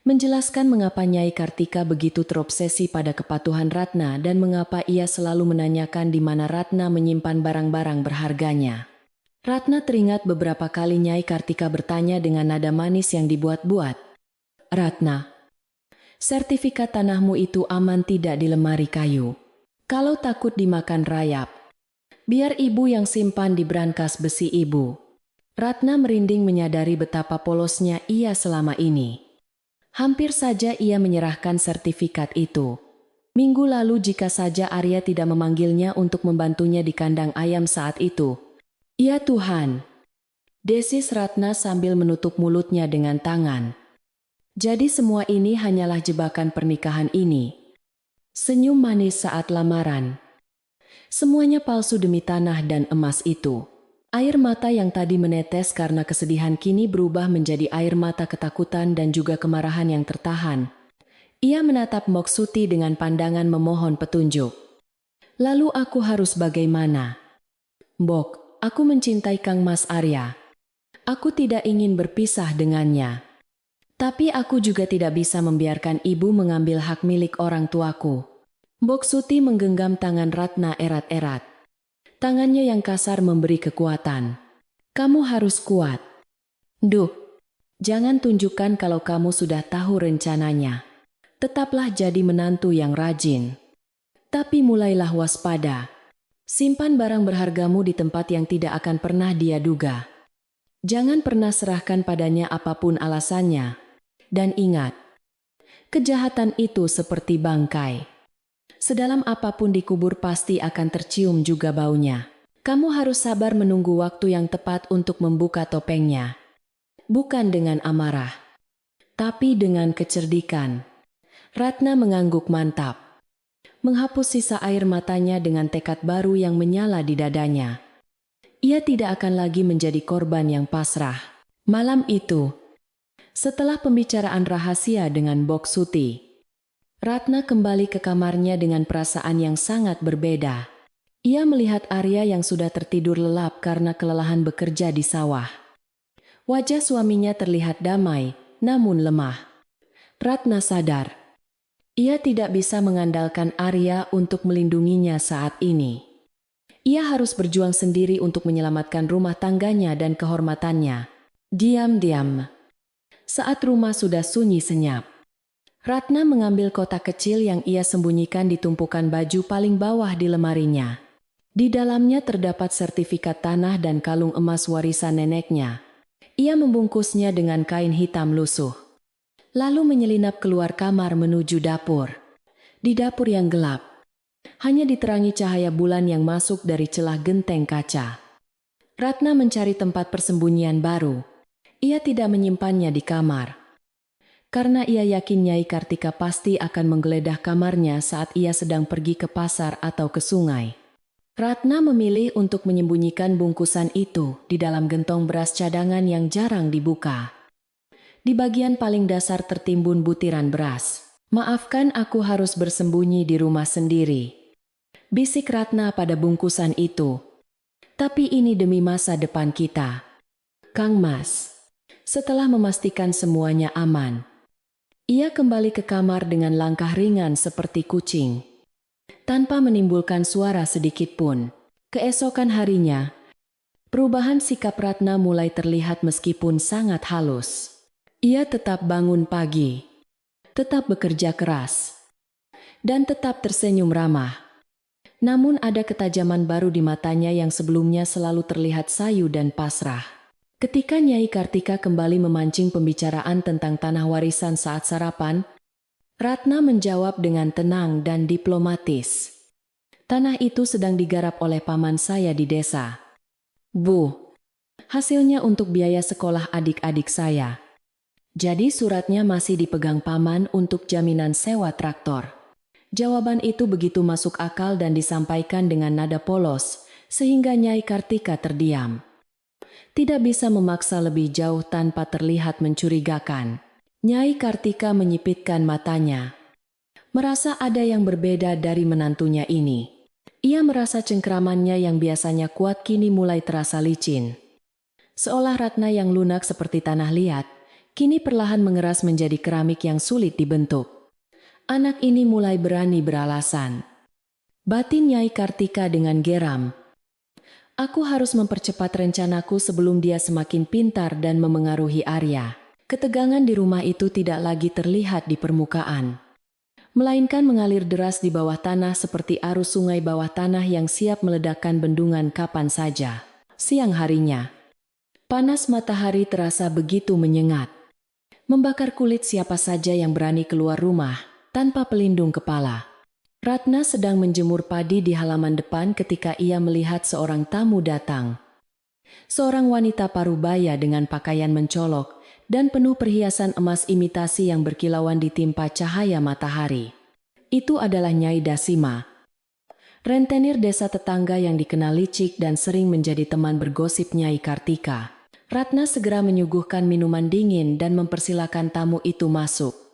[SPEAKER 1] Menjelaskan mengapa Nyai Kartika begitu terobsesi pada kepatuhan Ratna dan mengapa ia selalu menanyakan di mana Ratna menyimpan barang-barang berharganya. Ratna teringat beberapa kali Nyai Kartika bertanya dengan nada manis yang dibuat-buat. Ratna, sertifikat tanahmu itu aman tidak di lemari kayu? Kalau takut dimakan rayap, biar ibu yang simpan di brankas besi ibu. Ratna merinding menyadari betapa polosnya ia selama ini. Hampir saja ia menyerahkan sertifikat itu. Minggu lalu jika saja Arya tidak memanggilnya untuk membantunya di kandang ayam saat itu. Ya Tuhan, desis Ratna sambil menutup mulutnya dengan tangan. Jadi semua ini hanyalah jebakan pernikahan ini. Senyum manis saat lamaran. Semuanya palsu demi tanah dan emas itu. Air mata yang tadi menetes karena kesedihan kini berubah menjadi air mata ketakutan dan juga kemarahan yang tertahan. Ia menatap Boksuti dengan pandangan memohon petunjuk. Lalu aku harus bagaimana? Bok, aku mencintai Kang Mas Arya. Aku tidak ingin berpisah dengannya. Tapi aku juga tidak bisa membiarkan ibu mengambil hak milik orang tuaku. Boksuti menggenggam tangan Ratna erat-erat. Tangannya yang kasar memberi kekuatan. Kamu harus kuat. Duh, jangan tunjukkan kalau kamu sudah tahu rencananya. Tetaplah jadi menantu yang rajin. Tapi mulailah waspada. Simpan barang berhargamu di tempat yang tidak akan pernah dia duga. Jangan pernah serahkan padanya apapun alasannya. Dan ingat, kejahatan itu seperti bangkai. Sedalam apapun dikubur pasti akan tercium juga baunya. Kamu harus sabar menunggu waktu yang tepat untuk membuka topengnya. Bukan dengan amarah, tapi dengan kecerdikan. Ratna mengangguk mantap. Menghapus sisa air matanya dengan tekad baru yang menyala di dadanya. Ia tidak akan lagi menjadi korban yang pasrah. Malam itu, setelah pembicaraan rahasia dengan Boksuti, Ratna kembali ke kamarnya dengan perasaan yang sangat berbeda. Ia melihat Arya yang sudah tertidur lelap karena kelelahan bekerja di sawah. Wajah suaminya terlihat damai, namun lemah. Ratna sadar, ia tidak bisa mengandalkan Arya untuk melindunginya saat ini. Ia harus berjuang sendiri untuk menyelamatkan rumah tangganya dan kehormatannya. Diam-diam. Saat rumah sudah sunyi senyap, Ratna mengambil kotak kecil yang ia sembunyikan di tumpukan baju paling bawah di lemarinya. Di dalamnya terdapat sertifikat tanah dan kalung emas warisan neneknya. Ia membungkusnya dengan kain hitam lusuh. Lalu menyelinap keluar kamar menuju dapur. Di dapur yang gelap, hanya diterangi cahaya bulan yang masuk dari celah genteng kaca. Ratna mencari tempat persembunyian baru. Ia tidak menyimpannya di kamar. Karena ia yakin Nyai Kartika pasti akan menggeledah kamarnya saat ia sedang pergi ke pasar atau ke sungai. Ratna memilih untuk menyembunyikan bungkusan itu di dalam gentong beras cadangan yang jarang dibuka. Di bagian paling dasar tertimbun butiran beras. Maafkan, aku harus bersembunyi di rumah sendiri, bisik Ratna pada bungkusan itu. Tapi ini demi masa depan kita. Kang Mas. Setelah memastikan semuanya aman, ia kembali ke kamar dengan langkah ringan seperti kucing, tanpa menimbulkan suara sedikit pun. Keesokan harinya, perubahan sikap Ratna mulai terlihat meskipun sangat halus. Ia tetap bangun pagi, tetap bekerja keras, dan tetap tersenyum ramah. Namun ada ketajaman baru di matanya yang sebelumnya selalu terlihat sayu dan pasrah. Ketika Nyai Kartika kembali memancing pembicaraan tentang tanah warisan saat sarapan, Ratna menjawab dengan tenang dan diplomatis. Tanah itu sedang digarap oleh paman saya di desa. Bu, hasilnya untuk biaya sekolah adik-adik saya. Jadi suratnya masih dipegang paman untuk jaminan sewa traktor. Jawaban itu begitu masuk akal dan disampaikan dengan nada polos, sehingga Nyai Kartika terdiam. Tidak bisa memaksa lebih jauh tanpa terlihat mencurigakan. Nyai Kartika menyipitkan matanya. Merasa ada yang berbeda dari menantunya ini. Ia merasa cengkramannya yang biasanya kuat kini mulai terasa licin. Seolah Ratna yang lunak seperti tanah liat, kini perlahan mengeras menjadi keramik yang sulit dibentuk. Anak ini mulai berani beralasan. Batin Nyai Kartika dengan geram. Aku harus mempercepat rencanaku sebelum dia semakin pintar dan memengaruhi Arya. Ketegangan di rumah itu tidak lagi terlihat di permukaan, melainkan mengalir deras di bawah tanah seperti arus sungai bawah tanah yang siap meledakkan bendungan kapan saja. Siang harinya, panas matahari terasa begitu menyengat, membakar kulit siapa saja yang berani keluar rumah tanpa pelindung kepala. Ratna sedang menjemur padi di halaman depan ketika ia melihat seorang tamu datang. Seorang wanita parubaya dengan pakaian mencolok dan penuh perhiasan emas imitasi yang berkilauan ditimpa cahaya matahari. Itu adalah Nyai Dasima, rentenir desa tetangga yang dikenal licik dan sering menjadi teman bergosip Nyai Kartika. Ratna segera menyuguhkan minuman dingin dan mempersilakan tamu itu masuk.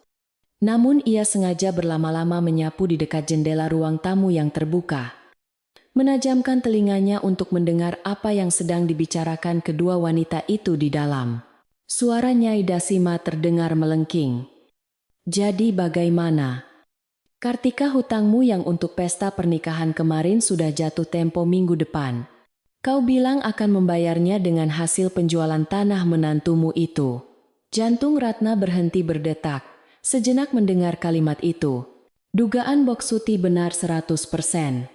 [SPEAKER 1] Namun ia sengaja berlama-lama menyapu di dekat jendela ruang tamu yang terbuka, menajamkan telinganya untuk mendengar apa yang sedang dibicarakan kedua wanita itu di dalam. Suara Nyai Dasima terdengar melengking. Jadi bagaimana? Kartika, hutangmu yang untuk pesta pernikahan kemarin sudah jatuh tempo minggu depan. Kau bilang akan membayarnya dengan hasil penjualan tanah menantumu itu. Jantung Ratna berhenti berdetak sejenak mendengar kalimat itu. Dugaan Boksuti benar 100%.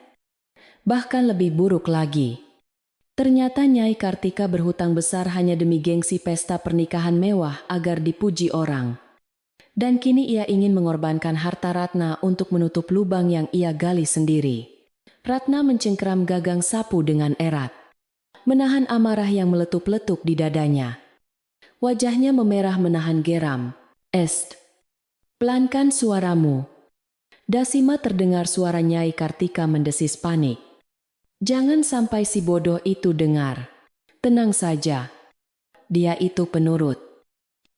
[SPEAKER 1] Bahkan lebih buruk lagi. Ternyata Nyai Kartika berhutang besar hanya demi gengsi pesta pernikahan mewah agar dipuji orang. Dan kini ia ingin mengorbankan harta Ratna untuk menutup lubang yang ia gali sendiri. Ratna mencengkram gagang sapu dengan erat, menahan amarah yang meletup-letup di dadanya. Wajahnya memerah menahan geram. Pelankan suaramu. Dasima terdengar suara Nyai Kartika mendesis panik. Jangan sampai si bodoh itu dengar. Tenang saja. Dia itu penurut.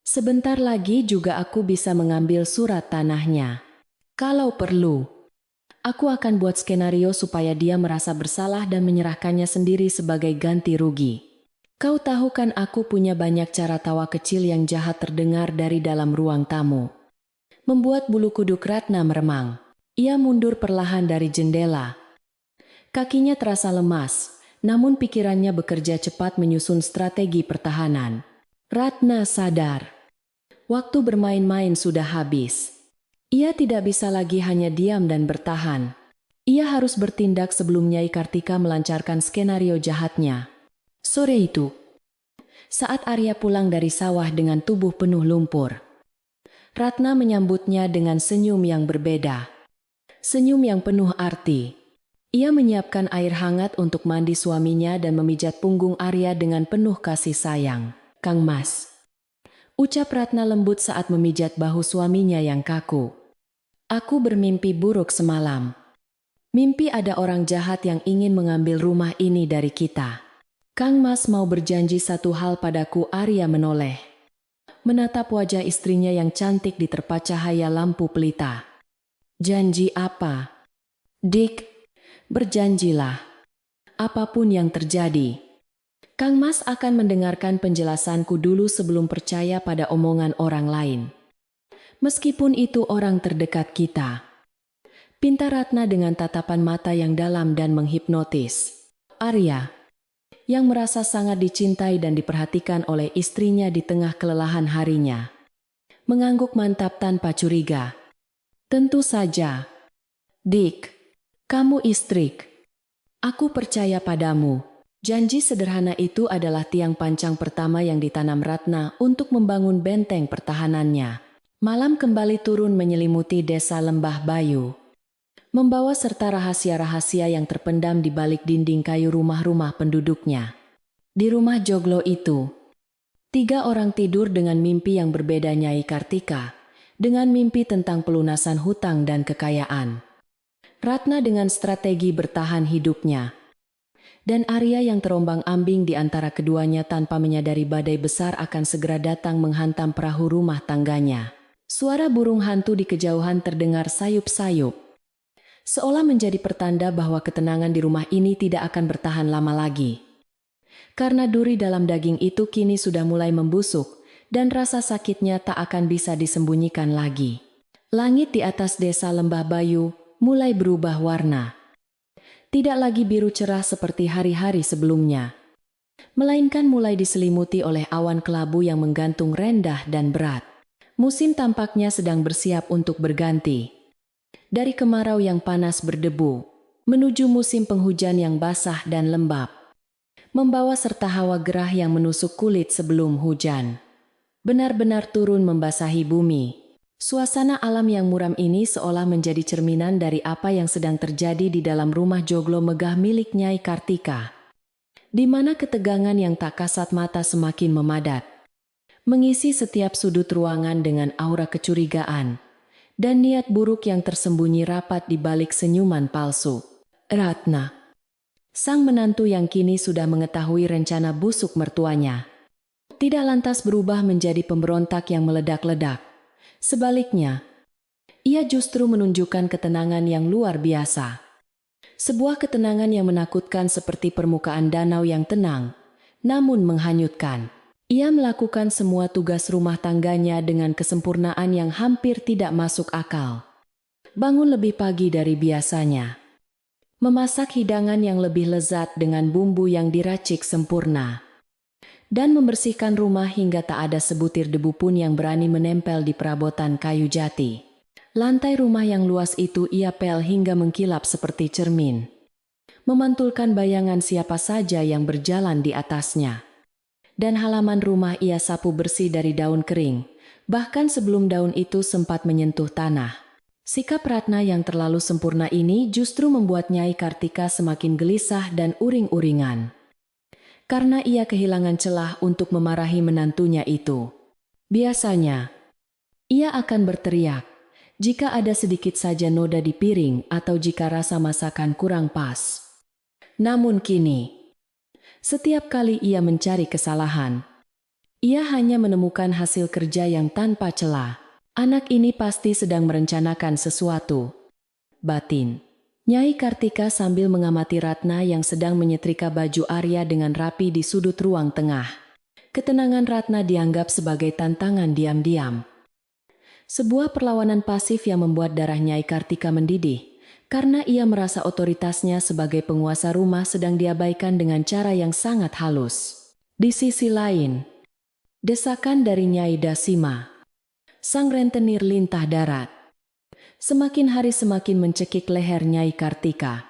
[SPEAKER 1] Sebentar lagi juga aku bisa mengambil surat tanahnya. Kalau perlu, aku akan buat skenario supaya dia merasa bersalah dan menyerahkannya sendiri sebagai ganti rugi. Kau tahu kan aku punya banyak cara tawa kecil yang jahat terdengar dari dalam ruang tamu. Membuat bulu kuduk Ratna meremang. Ia mundur perlahan dari jendela. Kakinya terasa lemas, namun pikirannya bekerja cepat menyusun strategi pertahanan. Ratna sadar. Waktu bermain-main sudah habis. Ia tidak bisa lagi hanya diam dan bertahan. Ia harus bertindak sebelum Nyai Kartika melancarkan skenario jahatnya. Sore itu, saat Arya pulang dari sawah dengan tubuh penuh lumpur, Ratna menyambutnya dengan senyum yang berbeda. Senyum yang penuh arti. Ia menyiapkan air hangat untuk mandi suaminya dan memijat punggung Arya dengan penuh kasih sayang. Kang Mas, ucap Ratna lembut saat memijat bahu suaminya yang kaku. Aku bermimpi buruk semalam. Mimpi ada orang jahat yang ingin mengambil rumah ini dari kita. Kang Mas mau berjanji satu hal padaku. Arya menoleh, menatap wajah istrinya yang cantik diterpa cahaya lampu pelita. Janji apa? Dik, berjanjilah. Apapun yang terjadi, Kang Mas akan mendengarkan penjelasanku dulu sebelum percaya pada omongan orang lain. Meskipun itu orang terdekat kita. Pinta Ratna dengan tatapan mata yang dalam dan menghipnotis. Arya, yang merasa sangat dicintai dan diperhatikan oleh istrinya di tengah kelelahan harinya, mengangguk mantap tanpa curiga. Tentu saja. Dik, Kamu istrik. Aku percaya padamu. Janji sederhana itu adalah tiang pancang pertama yang ditanam Ratna untuk membangun benteng pertahanannya. Malam kembali turun menyelimuti desa Lembah Bayu, membawa serta rahasia-rahasia yang terpendam di balik dinding kayu rumah-rumah penduduknya. Di rumah joglo itu, 3 orang tidur dengan mimpi yang berbeda. Nyai Kartika dengan mimpi tentang pelunasan hutang dan kekayaan, Ratna dengan strategi bertahan hidupnya, dan Arya yang terombang-ambing di antara keduanya tanpa menyadari badai besar akan segera datang menghantam perahu rumah tangganya. Suara burung hantu di kejauhan terdengar sayup-sayup, seolah menjadi pertanda bahwa ketenangan di rumah ini tidak akan bertahan lama lagi. Karena duri dalam daging itu kini sudah mulai membusuk, dan rasa sakitnya tak akan bisa disembunyikan lagi. Langit di atas desa Lembah Bayu mulai berubah warna. Tidak lagi biru cerah seperti hari-hari sebelumnya, melainkan mulai diselimuti oleh awan kelabu yang menggantung rendah dan berat. Musim tampaknya sedang bersiap untuk berganti. Dari kemarau yang panas berdebu, menuju musim penghujan yang basah dan lembab, membawa serta hawa gerah yang menusuk kulit sebelum hujan benar-benar turun membasahi bumi. Suasana alam yang muram ini seolah menjadi cerminan dari apa yang sedang terjadi di dalam rumah joglo megah milik Nyai Kartika, di mana ketegangan yang tak kasat mata semakin memadat, mengisi setiap sudut ruangan dengan aura kecurigaan dan niat buruk yang tersembunyi rapat di balik senyuman palsu. Ratna, sang menantu yang kini sudah mengetahui rencana busuk mertuanya, tidak lantas berubah menjadi pemberontak yang meledak-ledak. Sebaliknya, ia justru menunjukkan ketenangan yang luar biasa. Sebuah ketenangan yang menakutkan seperti permukaan danau yang tenang, namun menghanyutkan. Ia melakukan semua tugas rumah tangganya dengan kesempurnaan yang hampir tidak masuk akal. Bangun lebih pagi dari biasanya, memasak hidangan yang lebih lezat dengan bumbu yang diracik sempurna, dan membersihkan rumah hingga tak ada sebutir debu pun yang berani menempel di perabotan kayu jati. Lantai rumah yang luas itu ia pel hingga mengkilap seperti cermin, memantulkan bayangan siapa saja yang berjalan di atasnya. Dan halaman rumah ia sapu bersih dari daun kering, bahkan sebelum daun itu sempat menyentuh tanah. Sikap Ratna yang terlalu sempurna ini justru membuat Nyai Kartika semakin gelisah dan uring-uringan, karena ia kehilangan celah untuk memarahi menantunya itu. Biasanya, ia akan berteriak jika ada sedikit saja noda di piring atau jika rasa masakan kurang pas. Namun kini, setiap kali ia mencari kesalahan, ia hanya menemukan hasil kerja yang tanpa celah. Anak ini pasti sedang merencanakan sesuatu, batin Nyai Kartika sambil mengamati Ratna yang sedang menyetrika baju Arya dengan rapi di sudut ruang tengah. Ketenangan Ratna dianggap sebagai tantangan diam-diam. Sebuah perlawanan pasif yang membuat darah Nyai Kartika mendidih, karena ia merasa otoritasnya sebagai penguasa rumah sedang diabaikan dengan cara yang sangat halus. Di sisi lain, desakan dari Nyai Dasima, sang rentenir lintah darat, semakin hari semakin mencekik leher Nyai Kartika.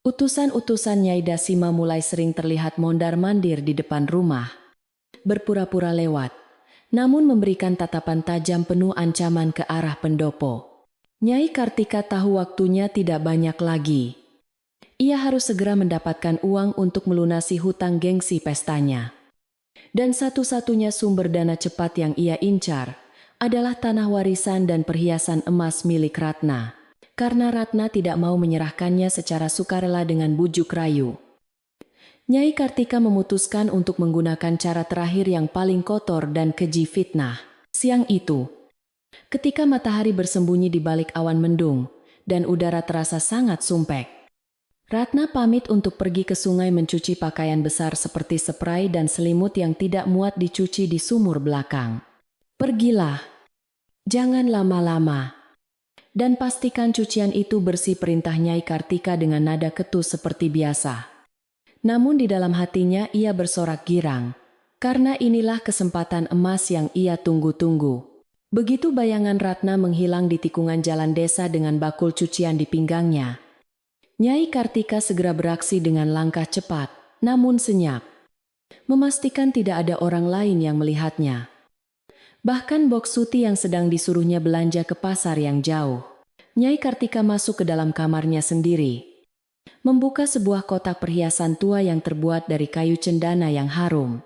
[SPEAKER 1] Utusan-utusan Nyai Dasima mulai sering terlihat mondar-mandir di depan rumah, berpura-pura lewat, namun memberikan tatapan tajam penuh ancaman ke arah pendopo. Nyai Kartika tahu waktunya tidak banyak lagi. Ia harus segera mendapatkan uang untuk melunasi hutang gengsi pestanya. Dan satu-satunya sumber dana cepat yang ia incar adalah tanah warisan dan perhiasan emas milik Ratna, karena Ratna tidak mau menyerahkannya secara sukarela dengan bujuk rayu. Nyai Kartika memutuskan untuk menggunakan cara terakhir yang paling kotor dan keji, fitnah. Siang itu, ketika matahari bersembunyi di balik awan mendung dan udara terasa sangat sumpek, Ratna pamit untuk pergi ke sungai mencuci pakaian besar seperti spray dan selimut yang tidak muat dicuci di sumur belakang. Pergilah, jangan lama-lama, dan pastikan cucian itu bersih, perintah Nyai Kartika dengan nada ketus seperti biasa. Namun di dalam hatinya ia bersorak girang, karena inilah kesempatan emas yang ia tunggu-tunggu. Begitu bayangan Ratna menghilang di tikungan jalan desa dengan bakul cucian di pinggangnya, Nyai Kartika segera beraksi dengan langkah cepat, namun senyap. Memastikan tidak ada orang lain yang melihatnya. Bahkan Boksuti yang sedang disuruhnya belanja ke pasar yang jauh. Nyai Kartika masuk ke dalam kamarnya sendiri. Membuka sebuah kotak perhiasan tua yang terbuat dari kayu cendana yang harum.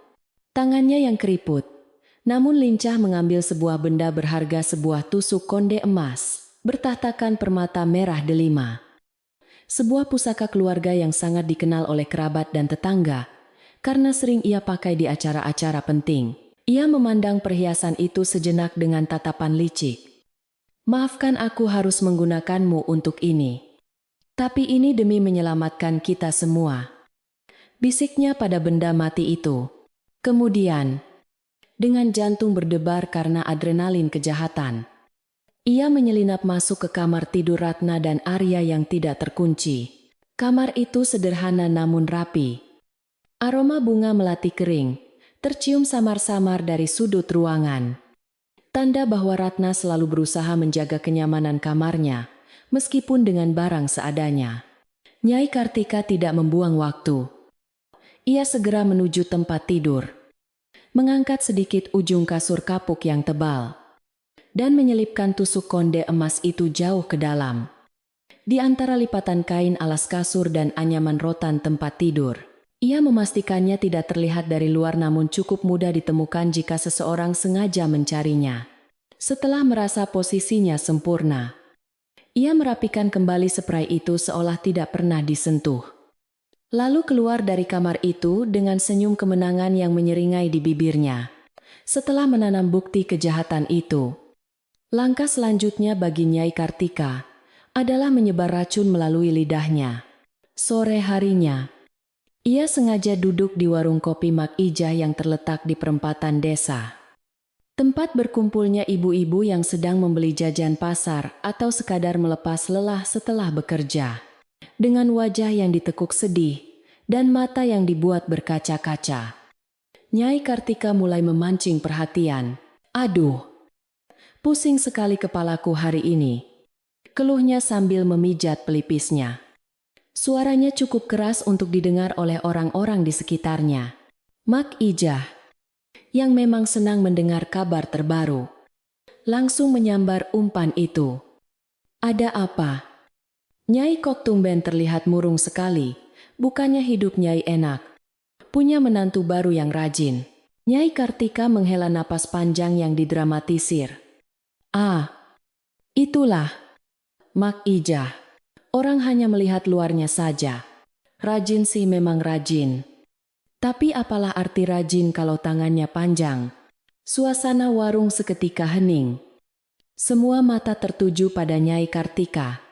[SPEAKER 1] Tangannya yang keriput, namun lincah mengambil sebuah benda berharga, sebuah tusuk konde emas, bertahtakan permata merah delima. Sebuah pusaka keluarga yang sangat dikenal oleh kerabat dan tetangga, karena sering ia pakai di acara-acara penting. Ia memandang perhiasan itu sejenak dengan tatapan licik. Maafkan, aku harus menggunakanmu untuk ini. Tapi ini demi menyelamatkan kita semua. Bisiknya pada benda mati itu. Kemudian, dengan jantung berdebar karena adrenalin kejahatan, ia menyelinap masuk ke kamar tidur Ratna dan Arya yang tidak terkunci. Kamar itu sederhana namun rapi. Aroma bunga melati kering tercium samar-samar dari sudut ruangan. Tanda bahwa Ratna selalu berusaha menjaga kenyamanan kamarnya, meskipun dengan barang seadanya. Nyai Kartika tidak membuang waktu. Ia segera menuju tempat tidur, mengangkat sedikit ujung kasur kapuk yang tebal, dan menyelipkan tusuk konde emas itu jauh ke dalam. Di antara lipatan kain alas kasur dan anyaman rotan tempat tidur. Ia memastikannya tidak terlihat dari luar, namun cukup mudah ditemukan jika seseorang sengaja mencarinya. Setelah merasa posisinya sempurna, ia merapikan kembali spray itu seolah tidak pernah disentuh. Lalu keluar dari kamar itu dengan senyum kemenangan yang menyeringai di bibirnya. Setelah menanam bukti kejahatan itu, langkah selanjutnya bagi Nyai Kartika adalah menyebar racun melalui lidahnya. Sore harinya, ia sengaja duduk di warung kopi Mak Ijah yang terletak di perempatan desa. Tempat berkumpulnya ibu-ibu yang sedang membeli jajan pasar atau sekadar melepas lelah setelah bekerja. Dengan wajah yang ditekuk sedih dan mata yang dibuat berkaca-kaca, Nyai Kartika mulai memancing perhatian. "Aduh, pusing sekali kepalaku hari ini," keluhnya sambil memijat pelipisnya. Suaranya cukup keras untuk didengar oleh orang-orang di sekitarnya. Mak Ijah, yang memang senang mendengar kabar terbaru, langsung menyambar umpan itu. "Ada apa?" Nyai Kok tumben terlihat murung sekali. Bukannya hidup Nyai enak, punya menantu baru yang rajin. Nyai Kartika menghela napas panjang yang didramatisir. "Ah, itulah Mak Ijah. Orang hanya melihat luarnya saja. Rajin sih memang rajin. Tapi apalah arti rajin kalau tangannya panjang?" Suasana warung seketika hening. Semua mata tertuju pada Nyai Kartika.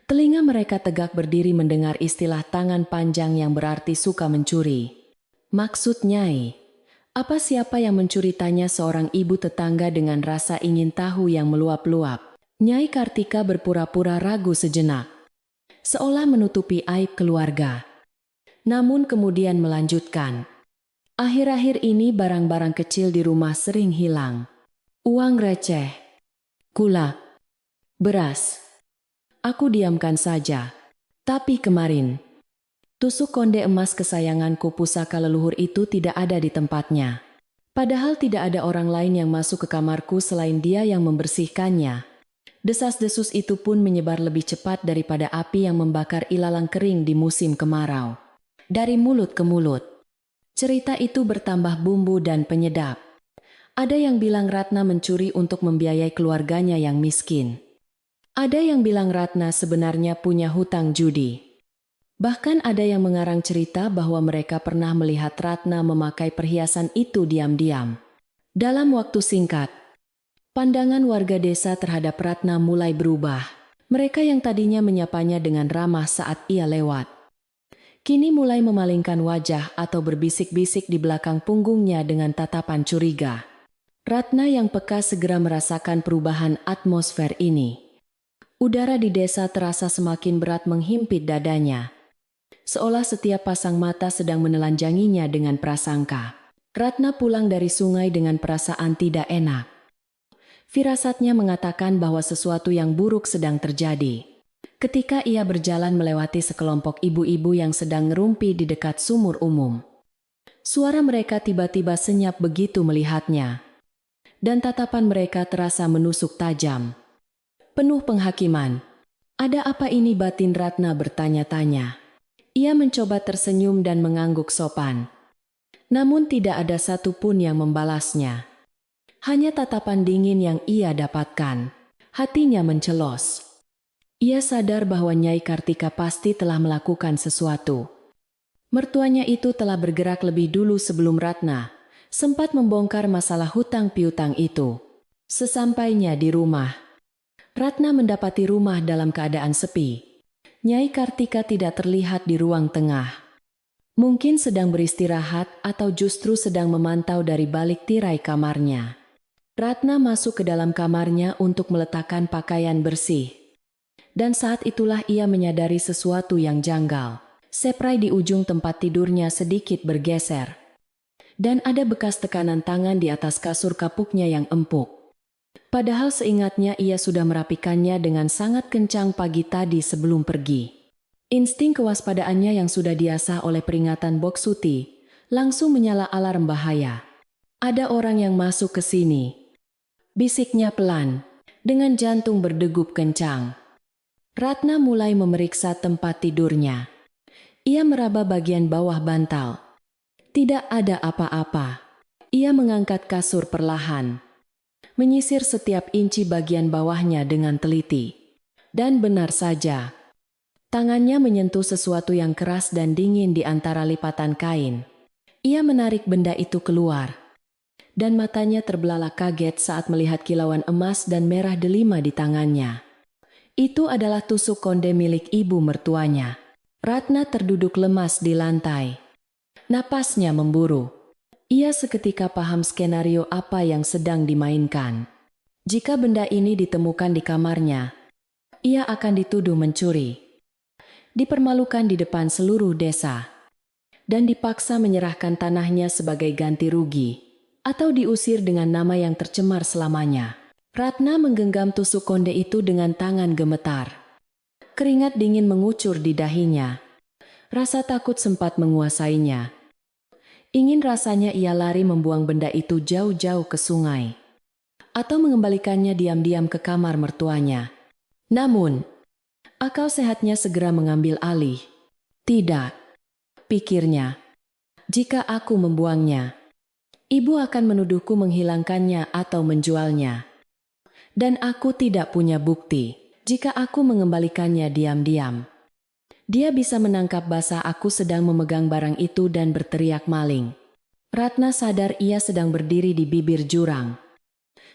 [SPEAKER 1] Telinga mereka tegak berdiri mendengar istilah tangan panjang yang berarti suka mencuri. "Maksud Nyai, apa siapa yang mencuri?" tanya seorang ibu tetangga dengan rasa ingin tahu yang meluap-luap. Nyai Kartika berpura-pura ragu sejenak, seolah menutupi aib keluarga. Namun kemudian melanjutkan, "Akhir-akhir ini barang-barang kecil di rumah sering hilang. Uang receh, gula, beras. Aku diamkan saja. Tapi kemarin, tusuk konde emas kesayanganku, pusaka leluhur itu tidak ada di tempatnya. Padahal tidak ada orang lain yang masuk ke kamarku selain dia yang membersihkannya." Desas-desus itu pun menyebar lebih cepat daripada api yang membakar ilalang kering di musim kemarau. Dari mulut ke mulut, cerita itu bertambah bumbu dan penyedap. Ada yang bilang Ratna mencuri untuk membiayai keluarganya yang miskin. Ada yang bilang Ratna sebenarnya punya hutang judi. Bahkan ada yang mengarang cerita bahwa mereka pernah melihat Ratna memakai perhiasan itu diam-diam. Dalam waktu singkat, pandangan warga desa terhadap Ratna mulai berubah. Mereka yang tadinya menyapanya dengan ramah saat ia lewat, kini mulai memalingkan wajah atau berbisik-bisik di belakang punggungnya dengan tatapan curiga. Ratna yang peka segera merasakan perubahan atmosfer ini. Udara di desa terasa semakin berat menghimpit dadanya, seolah setiap pasang mata sedang menelanjanginya dengan prasangka. Ratna pulang dari sungai dengan perasaan tidak enak. Firasatnya mengatakan bahwa sesuatu yang buruk sedang terjadi. ketika ia berjalan melewati sekelompok ibu-ibu yang sedang ngerumpi di dekat sumur umum. Suara mereka tiba-tiba senyap begitu melihatnya, dan tatapan mereka terasa menusuk tajam, penuh penghakiman. Ada apa ini, batin Ratna bertanya-tanya. Ia mencoba tersenyum dan mengangguk sopan. Namun tidak ada satupun yang membalasnya. Hanya tatapan dingin yang ia dapatkan. Hatinya mencelos. Ia sadar bahwa Nyai Kartika pasti telah melakukan sesuatu. Mertuanya itu telah bergerak lebih dulu sebelum Ratna sempat membongkar masalah hutang piutang itu. Sesampainya di rumah, Ratna mendapati rumah dalam keadaan sepi. Nyai Kartika tidak terlihat di ruang tengah. Mungkin sedang beristirahat atau justru sedang memantau dari balik tirai kamarnya. Ratna masuk ke dalam kamarnya untuk meletakkan pakaian bersih. Dan saat itulah ia menyadari sesuatu yang janggal. Seprai di ujung tempat tidurnya sedikit bergeser. Dan ada bekas tekanan tangan di atas kasur kapuknya yang empuk. Padahal seingatnya ia sudah merapikannya dengan sangat kencang pagi tadi sebelum pergi. Insting kewaspadaannya yang sudah diasah oleh peringatan Boksuti langsung menyala alarm bahaya. Ada orang yang masuk ke sini. Bisiknya pelan, dengan jantung berdegup kencang. Ratna mulai memeriksa tempat tidurnya. Ia meraba bagian bawah bantal. Tidak ada apa-apa. Ia mengangkat kasur perlahan, menyisir setiap inci bagian bawahnya dengan teliti. Dan benar saja, tangannya menyentuh sesuatu yang keras dan dingin di antara lipatan kain. Ia menarik benda itu keluar. Dan matanya terbelalak kaget saat melihat kilauan emas dan merah delima di tangannya. Itu adalah tusuk konde milik ibu mertuanya. Ratna terduduk lemas di lantai. Napasnya memburu. Ia seketika paham skenario apa yang sedang dimainkan. Jika benda ini ditemukan di kamarnya, ia akan dituduh mencuri, dipermalukan di depan seluruh desa, dan dipaksa menyerahkan tanahnya sebagai ganti rugi. Atau diusir dengan nama yang tercemar selamanya. Ratna menggenggam tusuk konde itu dengan tangan gemetar. Keringat dingin mengucur di dahinya. Rasa takut sempat menguasainya. Ingin rasanya ia lari membuang benda itu jauh-jauh ke sungai. Atau mengembalikannya diam-diam ke kamar mertuanya. Namun, akal sehatnya segera mengambil alih. Tidak, pikirnya. Jika aku membuangnya, ibu akan menuduhku menghilangkannya atau menjualnya. Dan aku tidak punya bukti. Jika aku mengembalikannya diam-diam, dia bisa menangkap basah aku sedang memegang barang itu dan berteriak maling. Ratna sadar ia sedang berdiri di bibir jurang.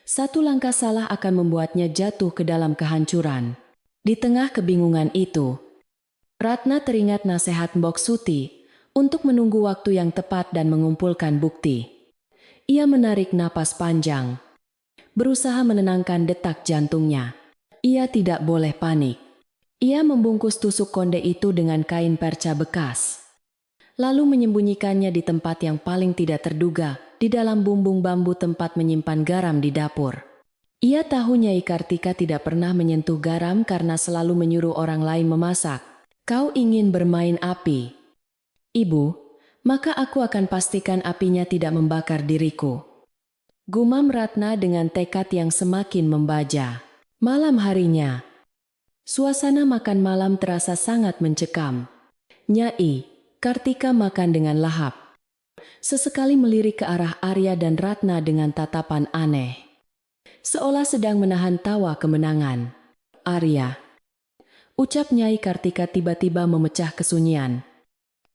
[SPEAKER 1] Satu langkah salah akan membuatnya jatuh ke dalam kehancuran. Di tengah kebingungan itu, Ratna teringat nasihat Mbok Suti untuk menunggu waktu yang tepat dan mengumpulkan bukti. Ia menarik napas panjang, berusaha menenangkan detak jantungnya. Ia tidak boleh panik. Ia membungkus tusuk konde itu dengan kain perca bekas, lalu menyembunyikannya di tempat yang paling tidak terduga, di dalam bumbung bambu tempat menyimpan garam di dapur. Ia tahu Nyai Kartika tidak pernah menyentuh garam karena selalu menyuruh orang lain memasak. Kau ingin bermain api, Ibu? Maka aku akan pastikan apinya tidak membakar diriku. Gumam Ratna dengan tekad yang semakin membaja. Malam harinya, suasana makan malam terasa sangat mencekam. Nyai Kartika makan dengan lahap. Sesekali melirik ke arah Arya dan Ratna dengan tatapan aneh, seolah sedang menahan tawa kemenangan. Arya, ucap Nyai Kartika tiba-tiba memecah kesunyian.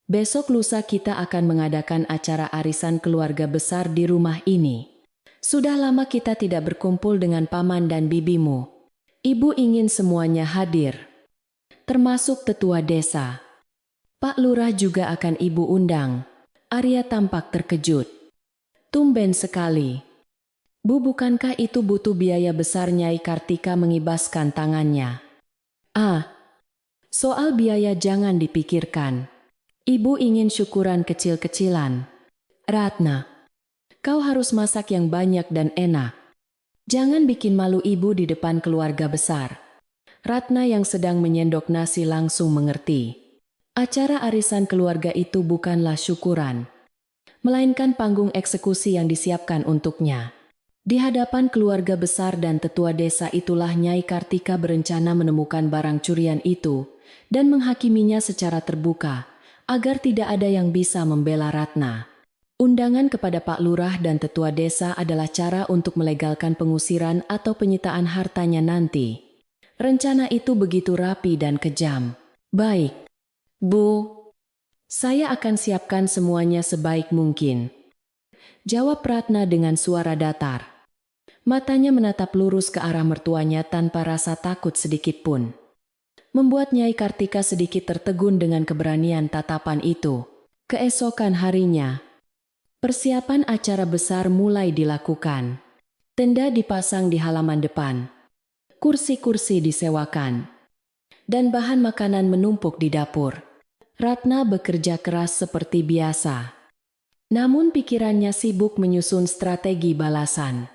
[SPEAKER 1] Besok lusa kita akan mengadakan acara arisan keluarga besar di rumah ini. Sudah lama kita tidak berkumpul dengan paman dan bibimu. Ibu ingin semuanya hadir, termasuk tetua desa. Pak Lurah juga akan ibu undang. Arya tampak terkejut. Tumben sekali. Bu, bukankah itu butuh biaya besar? Nyai Kartika mengibaskan tangannya. Soal biaya jangan dipikirkan. Ibu ingin syukuran kecil-kecilan. Ratna, kau harus masak yang banyak dan enak. Jangan bikin malu ibu di depan keluarga besar. Ratna yang sedang menyendok nasi langsung mengerti. Acara arisan keluarga itu bukanlah syukuran, melainkan panggung eksekusi yang disiapkan untuknya. Di hadapan keluarga besar dan tetua desa itulah Nyai Kartika berencana menemukan barang curian itu dan menghakiminya secara terbuka, agar tidak ada yang bisa membela Ratna. Undangan kepada Pak Lurah dan tetua desa adalah cara untuk melegalkan pengusiran atau penyitaan hartanya nanti. Rencana itu begitu rapi dan kejam. Baik, Bu. Saya akan siapkan semuanya sebaik mungkin, jawab Ratna dengan suara datar. Matanya menatap lurus ke arah mertuanya tanpa rasa takut sedikit pun. Membuat Nyai Kartika sedikit tertegun dengan keberanian tatapan itu. Keesokan harinya, persiapan acara besar mulai dilakukan. Tenda dipasang di halaman depan. Kursi-kursi disewakan. Dan bahan makanan menumpuk di dapur. Ratna bekerja keras seperti biasa. Namun pikirannya sibuk menyusun strategi balasan.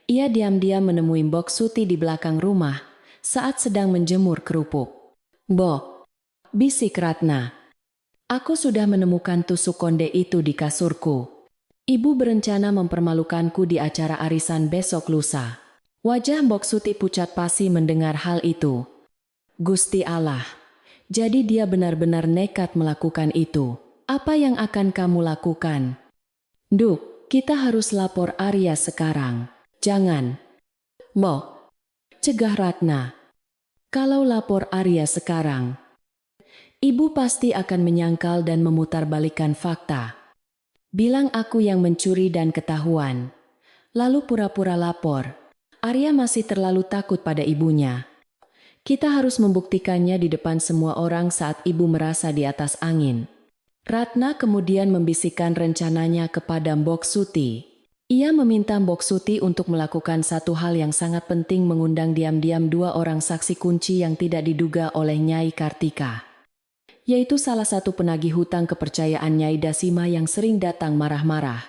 [SPEAKER 1] Ia diam-diam menemui Mbok Suti di belakang rumah saat sedang menjemur kerupuk. "Mbok," bisik Ratna, "aku sudah menemukan tusuk konde itu di kasurku. Ibu berencana mempermalukanku di acara arisan besok lusa." Wajah Mbok Suti pucat pasi mendengar hal itu. Gusti Allah, jadi dia benar-benar nekat melakukan itu. Apa yang akan kamu lakukan? "Duk, kita harus lapor Arya sekarang." "Jangan, Mbok," cegah Ratna. "Kalau lapor Arya sekarang, ibu pasti akan menyangkal dan memutarbalikkan fakta. Bilang aku yang mencuri dan ketahuan, lalu pura-pura lapor. Arya masih terlalu takut pada ibunya. Kita harus membuktikannya di depan semua orang saat ibu merasa di atas angin." Ratna kemudian membisikkan rencananya kepada Mbok Suti. Ia meminta Mbok Suti untuk melakukan satu hal yang sangat penting, mengundang diam-diam 2 orang saksi kunci yang tidak diduga oleh Nyai Kartika. Yaitu salah satu penagih hutang kepercayaan Nyai Dasima yang sering datang marah-marah.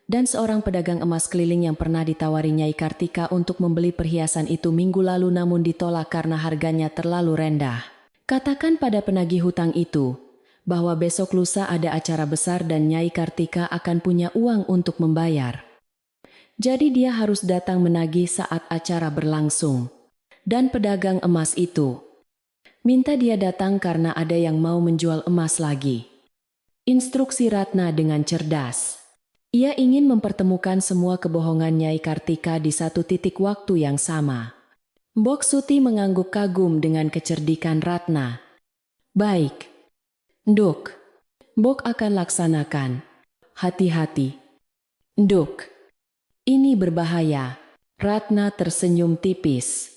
[SPEAKER 1] Dan seorang pedagang emas keliling yang pernah ditawari Nyai Kartika untuk membeli perhiasan itu minggu lalu namun ditolak karena harganya terlalu rendah. Katakan pada penagih hutang itu bahwa besok lusa ada acara besar dan Nyai Kartika akan punya uang untuk membayar. Jadi dia harus datang menagih saat acara berlangsung. Dan pedagang emas itu minta dia datang karena ada yang mau menjual emas lagi. Instruksi Ratna dengan cerdas. Ia ingin mempertemukan semua kebohongan Nyai Kartika di satu titik waktu yang sama. Mbok Suti mengangguk kagum dengan kecerdikan Ratna. "Baik, Nduk. Mbok akan laksanakan. Hati-hati." "Nduk, ini berbahaya." Ratna tersenyum tipis.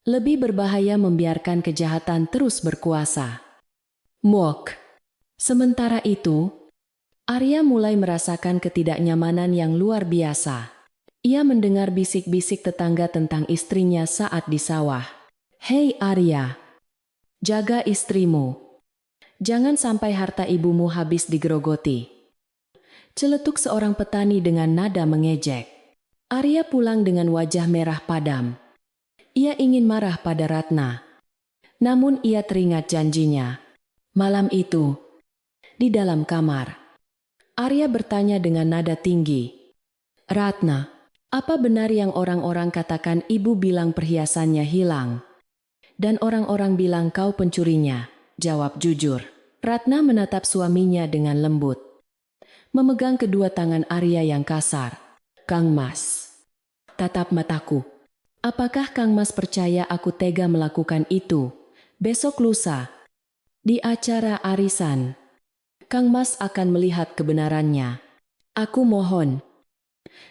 [SPEAKER 1] "Lebih berbahaya membiarkan kejahatan terus berkuasa." "Mbok." Sementara itu, Arya mulai merasakan ketidaknyamanan yang luar biasa. Ia mendengar bisik-bisik tetangga tentang istrinya saat di sawah. "Hei Arya, jaga istrimu. Jangan sampai harta ibumu habis digerogoti." Celetuk seorang petani dengan nada mengejek. Arya pulang dengan wajah merah padam. Ia ingin marah pada Ratna. Namun ia teringat janjinya. Malam itu, di dalam kamar, Arya bertanya dengan nada tinggi. "Ratna, apa benar yang orang-orang katakan ibu bilang perhiasannya hilang? Dan orang-orang bilang kau pencurinya?" "Jawab jujur." Ratna menatap suaminya dengan lembut. Memegang kedua tangan Arya yang kasar. "Kang Mas, tatap mataku. Apakah Kang Mas percaya aku tega melakukan itu? Besok lusa, di acara arisan, Kang Mas akan melihat kebenarannya. Aku mohon,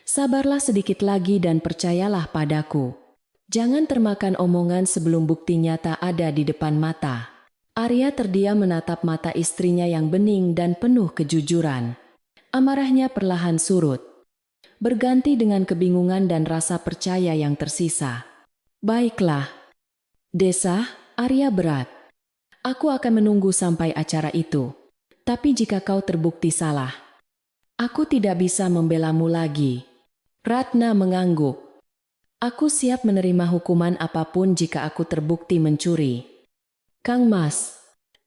[SPEAKER 1] sabarlah sedikit lagi dan percayalah padaku. Jangan termakan omongan sebelum bukti nyata ada di depan mata." Arya terdiam menatap mata istrinya yang bening dan penuh kejujuran. Amarahnya perlahan surut, berganti dengan kebingungan dan rasa percaya yang tersisa. "Baiklah, Desa," Arya berat. "Aku akan menunggu sampai acara itu. Tapi jika kau terbukti salah, aku tidak bisa membelamu lagi." Ratna mengangguk. Aku siap menerima hukuman apapun jika aku terbukti mencuri. Kang Mas.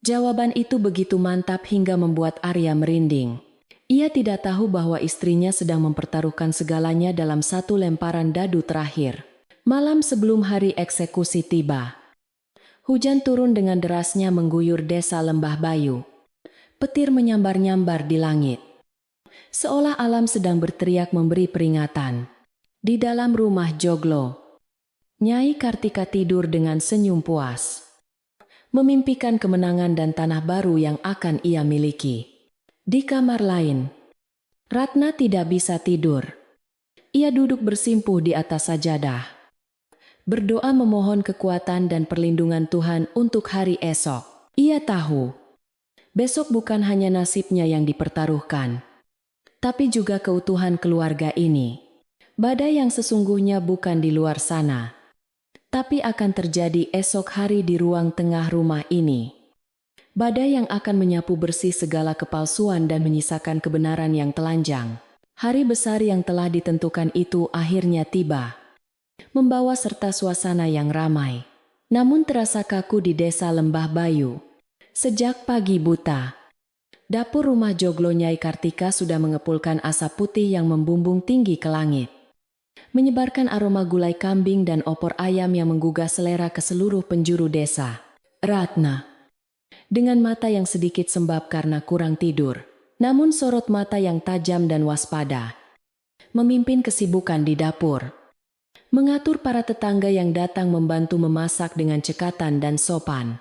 [SPEAKER 1] Jawaban itu begitu mantap hingga membuat Arya merinding. Ia tidak tahu bahwa istrinya sedang mempertaruhkan segalanya dalam satu lemparan dadu terakhir. Malam sebelum hari eksekusi tiba. Hujan turun dengan derasnya mengguyur desa Lembah Bayu. Petir menyambar-nyambar di langit. Seolah alam sedang berteriak memberi peringatan. Di dalam rumah Joglo, Nyai Kartika tidur dengan senyum puas. Memimpikan kemenangan dan tanah baru yang akan ia miliki. Di kamar lain, Ratna tidak bisa tidur. Ia duduk bersimpuh di atas sajadah. Berdoa memohon kekuatan dan perlindungan Tuhan untuk hari esok. Ia tahu, besok bukan hanya nasibnya yang dipertaruhkan, tapi juga keutuhan keluarga ini. Badai yang sesungguhnya bukan di luar sana, tapi akan terjadi esok hari di ruang tengah rumah ini. Badai yang akan menyapu bersih segala kepalsuan dan menyisakan kebenaran yang telanjang. Hari besar yang telah ditentukan itu akhirnya tiba, membawa serta suasana yang ramai. Namun terasa kaku di desa Lembah Bayu. Sejak pagi buta, dapur rumah Joglo Nyai Kartika sudah mengepulkan asap putih yang membumbung tinggi ke langit, menyebarkan aroma gulai kambing dan opor ayam yang menggugah selera ke seluruh penjuru desa. Ratna, dengan mata yang sedikit sembab karena kurang tidur, namun sorot mata yang tajam dan waspada, memimpin kesibukan di dapur. Mengatur para tetangga yang datang membantu memasak dengan cekatan dan sopan.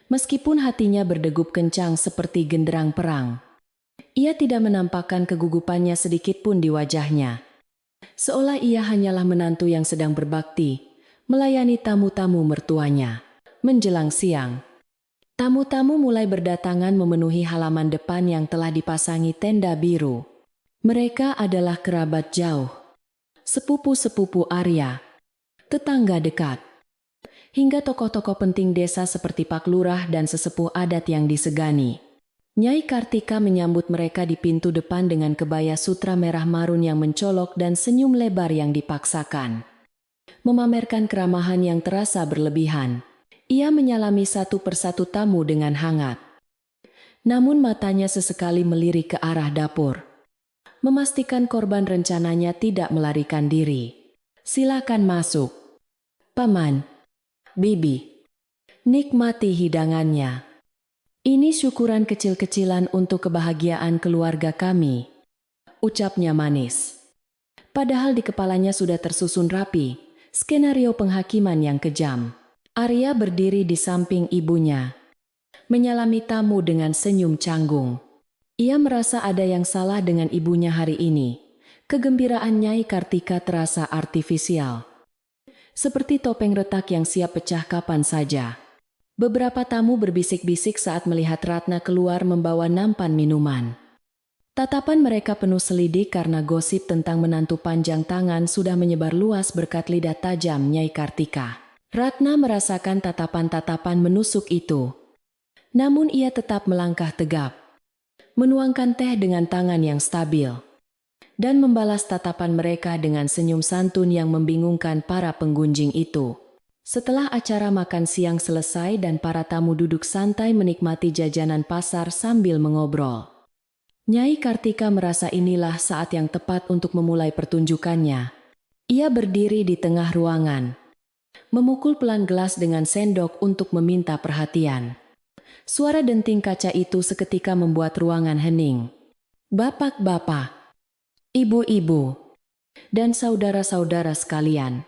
[SPEAKER 1] Meskipun hatinya berdegup kencang seperti genderang perang, ia tidak menampakkan kegugupannya sedikit pun di wajahnya. Seolah ia hanyalah menantu yang sedang berbakti, melayani tamu-tamu mertuanya. Menjelang siang, tamu-tamu mulai berdatangan memenuhi halaman depan yang telah dipasangi tenda biru. Mereka adalah kerabat jauh, sepupu-sepupu Arya, tetangga dekat, hingga tokoh-tokoh penting desa seperti Pak Lurah dan sesepuh adat yang disegani. Nyai Kartika menyambut mereka di pintu depan dengan kebaya sutra merah marun yang mencolok dan senyum lebar yang dipaksakan, memamerkan keramahan yang terasa berlebihan. Ia menyalami satu persatu tamu dengan hangat. Namun matanya sesekali melirik ke arah dapur, memastikan korban rencananya tidak melarikan diri. Silakan masuk, Paman, Bibi. Nikmati hidangannya. Ini syukuran kecil-kecilan untuk kebahagiaan keluarga kami, ucapnya manis. Padahal di kepalanya sudah tersusun rapi skenario penghakiman yang kejam. Arya berdiri di samping ibunya, menyalami tamu dengan senyum canggung. Ia merasa ada yang salah dengan ibunya hari ini. Kegembiraan Nyai Kartika terasa artifisial, seperti topeng retak yang siap pecah kapan saja. Beberapa tamu berbisik-bisik saat melihat Ratna keluar membawa nampan minuman. Tatapan mereka penuh selidik karena gosip tentang menantu panjang tangan sudah menyebar luas berkat lidah tajam Nyai Kartika. Ratna merasakan tatapan-tatapan menusuk itu. Namun ia tetap melangkah tegap, menuangkan teh dengan tangan yang stabil, dan membalas tatapan mereka dengan senyum santun yang membingungkan para penggunjing itu. Setelah acara makan siang selesai dan para tamu duduk santai menikmati jajanan pasar sambil mengobrol, Nyai Kartika merasa inilah saat yang tepat untuk memulai pertunjukannya. Ia berdiri di tengah ruangan, memukul pelan gelas dengan sendok untuk meminta perhatian. Suara denting kaca itu seketika membuat ruangan hening. Bapak-bapak, ibu-ibu, dan saudara-saudara sekalian.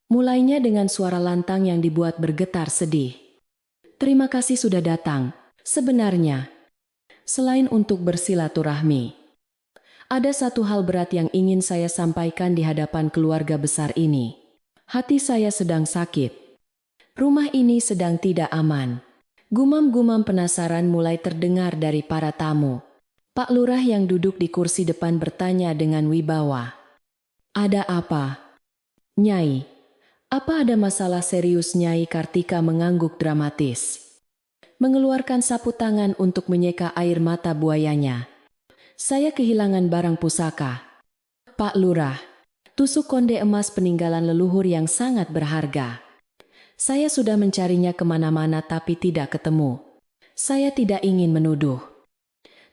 [SPEAKER 1] Mulainya dengan suara lantang yang dibuat bergetar sedih. Terima kasih sudah datang. Sebenarnya, selain untuk bersilaturahmi, ada satu hal berat yang ingin saya sampaikan di hadapan keluarga besar ini. Hati saya sedang sakit. Rumah ini sedang tidak aman. Gumam-gumam penasaran mulai terdengar dari para tamu. Pak Lurah yang duduk di kursi depan bertanya dengan wibawa. Ada apa, Nyai? Apa ada masalah serius? Nyai Kartika mengangguk dramatis, mengeluarkan sapu tangan untuk menyeka air mata buayanya. Saya kehilangan barang pusaka, Pak Lurah. Tusuk konde emas peninggalan leluhur yang sangat berharga. Saya sudah mencarinya kemana-mana tapi tidak ketemu. Saya tidak ingin menuduh.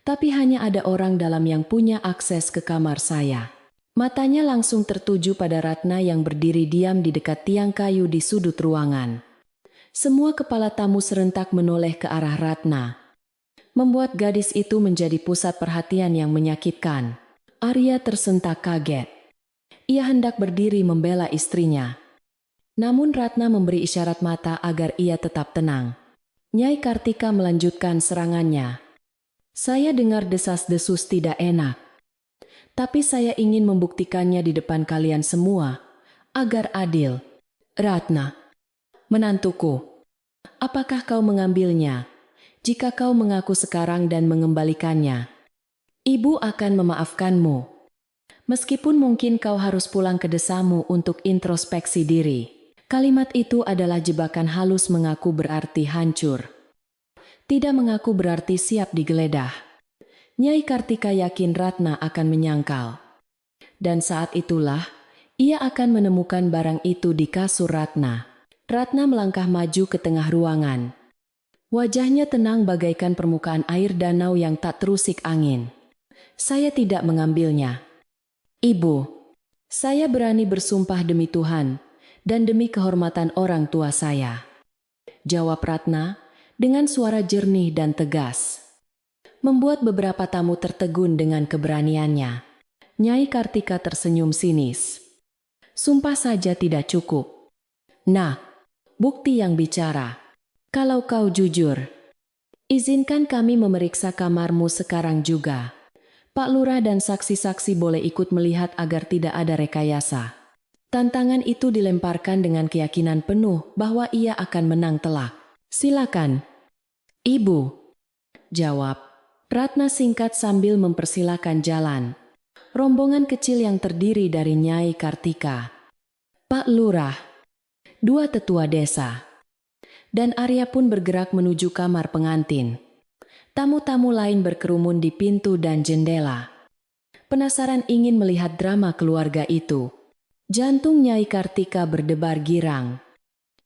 [SPEAKER 1] Tapi hanya ada orang dalam yang punya akses ke kamar saya. Matanya langsung tertuju pada Ratna yang berdiri diam di dekat tiang kayu di sudut ruangan. Semua kepala tamu serentak menoleh ke arah Ratna, membuat gadis itu menjadi pusat perhatian yang menyakitkan. Arya tersentak kaget. Ia hendak berdiri membela istrinya. Namun Ratna memberi isyarat mata agar ia tetap tenang. Nyai Kartika melanjutkan serangannya. Saya dengar desas-desus tidak enak. Tapi saya ingin membuktikannya di depan kalian semua, agar adil. Ratna, menantuku, apakah kau mengambilnya? Jika kau mengaku sekarang dan mengembalikannya, ibu akan memaafkanmu. Meskipun mungkin kau harus pulang ke desamu untuk introspeksi diri. Kalimat itu adalah jebakan halus. Mengaku berarti hancur. Tidak mengaku berarti siap digeledah. Nyai Kartika yakin Ratna akan menyangkal. Dan saat itulah, ia akan menemukan barang itu di kasur Ratna. Ratna melangkah maju ke tengah ruangan. Wajahnya tenang bagaikan permukaan air danau yang tak terusik angin. Saya tidak mengambilnya. Ibu, saya berani bersumpah demi Tuhan dan demi kehormatan orang tua saya. Jawab Ratna dengan suara jernih dan tegas. Membuat beberapa tamu tertegun dengan keberaniannya. Nyai Kartika tersenyum sinis. Sumpah saja tidak cukup. Nah, bukti yang bicara. Kalau kau jujur, izinkan kami memeriksa kamarmu sekarang juga. Pak Lurah dan saksi-saksi boleh ikut melihat agar tidak ada rekayasa. Tantangan itu dilemparkan dengan keyakinan penuh bahwa ia akan menang telak. Silakan. Ibu, jawab Ratna singkat sambil mempersilakan jalan. Rombongan kecil yang terdiri dari Nyai Kartika, Pak Lurah, dua tetua desa, dan Arya pun bergerak menuju kamar pengantin. Tamu-tamu lain berkerumun di pintu dan jendela. Penasaran ingin melihat drama keluarga itu. Jantung Nyai Kartika berdebar girang.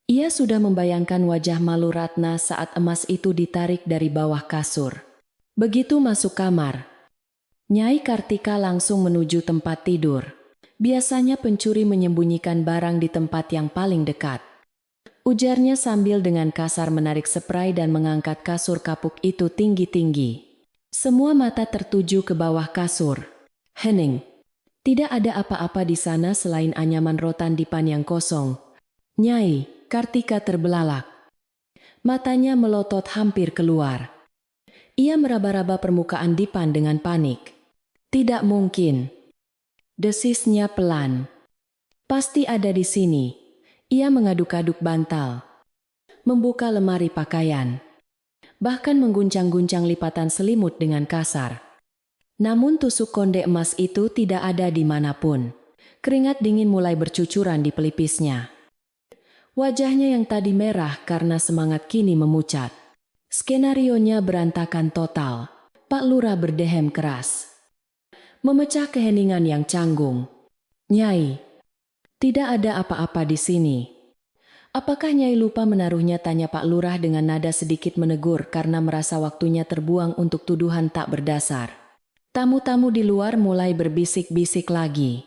[SPEAKER 1] Ia sudah membayangkan wajah malu Ratna saat emas itu ditarik dari bawah kasur. Begitu masuk kamar, Nyai Kartika langsung menuju tempat tidur. Biasanya pencuri menyembunyikan barang di tempat yang paling dekat. Ujarnya sambil dengan kasar menarik spray dan mengangkat kasur kapuk itu tinggi-tinggi. Semua mata tertuju ke bawah kasur. Hening. Tidak ada apa-apa di sana selain anyaman rotan dipan yang kosong. Nyai Kartika terbelalak. Matanya melotot hampir keluar. Ia meraba-raba permukaan dipan dengan panik. Tidak mungkin. Desisnya pelan. Pasti ada di sini. Ia mengaduk-aduk bantal. Membuka lemari pakaian. Bahkan mengguncang-guncang lipatan selimut dengan kasar. Namun tusuk konde emas itu tidak ada di manapun. Keringat dingin mulai bercucuran di pelipisnya. Wajahnya yang tadi merah karena semangat kini memucat. Skenarionya berantakan total. Pak Lurah berdehem keras. Memecah keheningan yang canggung. Nyai, tidak ada apa-apa di sini. Apakah Nyai lupa menaruhnya, tanya Pak Lurah dengan nada sedikit menegur karena merasa waktunya terbuang untuk tuduhan tak berdasar. Tamu-tamu di luar mulai berbisik-bisik lagi.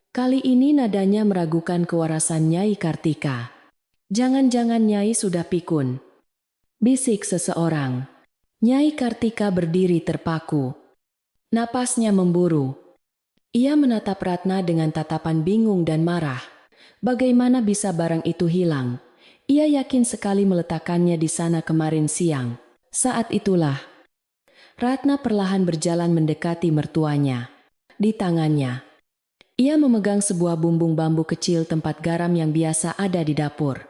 [SPEAKER 1] Kali ini nadanya meragukan kewarasan Nyai Kartika. Jangan-jangan Nyai sudah pikun. Bisik seseorang. Nyai Kartika berdiri terpaku. Napasnya memburu. Ia menatap Ratna dengan tatapan bingung dan marah. Bagaimana bisa barang itu hilang? Ia yakin sekali meletakkannya di sana kemarin siang. Saat itulah, Ratna perlahan berjalan mendekati mertuanya. Di tangannya, ia memegang sebuah bumbung bambu kecil tempat garam yang biasa ada di dapur.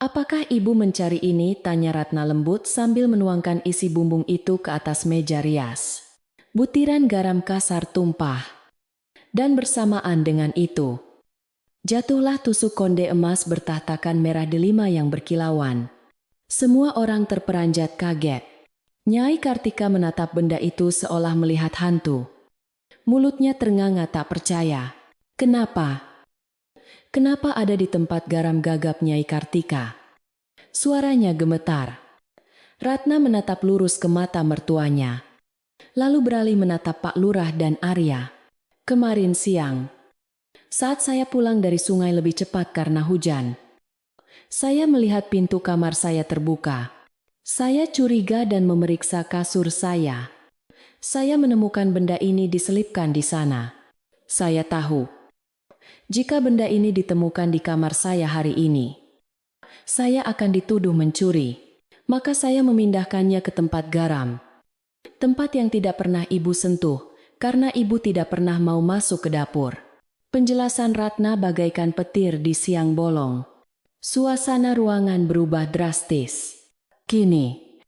[SPEAKER 1] Apakah ibu mencari ini? Tanya Ratna lembut sambil menuangkan isi bumbung itu ke atas meja rias. Butiran garam kasar tumpah. Dan bersamaan dengan itu, jatuhlah tusuk konde emas bertahtakan merah delima yang berkilauan. Semua orang terperanjat kaget. Nyai Kartika menatap benda itu seolah melihat hantu. Mulutnya ternganga tak percaya. Kenapa? Kenapa ada di tempat garam gagap Nyai Kartika? Suaranya gemetar. Ratna menatap lurus ke mata mertuanya, lalu beralih menatap Pak Lurah dan Arya. Kemarin siang, saat saya pulang dari sungai lebih cepat karena hujan, saya melihat pintu kamar saya terbuka. Saya curiga dan memeriksa kasur saya. Saya menemukan benda ini diselipkan di sana. Saya tahu, jika benda ini ditemukan di kamar saya hari ini, saya akan dituduh mencuri. Maka saya memindahkannya ke tempat garam. Tempat yang tidak pernah ibu sentuh, karena ibu tidak pernah mau masuk ke dapur. Penjelasan Ratna bagaikan petir di siang bolong. Suasana ruangan berubah drastis. Kini,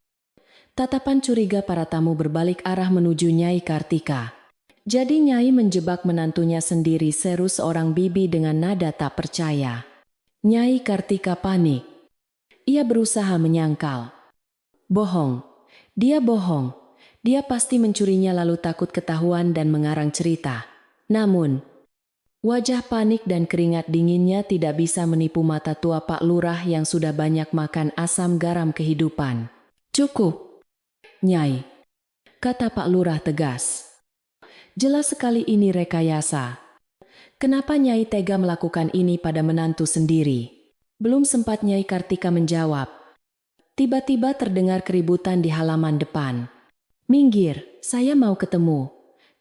[SPEAKER 1] tatapan curiga para tamu berbalik arah menuju Nyai Kartika. Jadi Nyai menjebak menantunya sendiri, seru seorang bibi dengan nada tak percaya. Nyai Kartika panik. Ia berusaha menyangkal. Bohong. Dia bohong. Dia pasti mencurinya lalu takut ketahuan dan mengarang cerita. Namun, wajah panik dan keringat dinginnya tidak bisa menipu mata tua Pak Lurah yang sudah banyak makan asam garam kehidupan. Cukup, Nyai, kata Pak Lurah tegas. Jelas sekali ini rekayasa. Kenapa Nyai tega melakukan ini pada menantu sendiri? Belum sempat Nyai Kartika menjawab. Tiba-tiba terdengar keributan di halaman depan. Minggir, saya mau ketemu.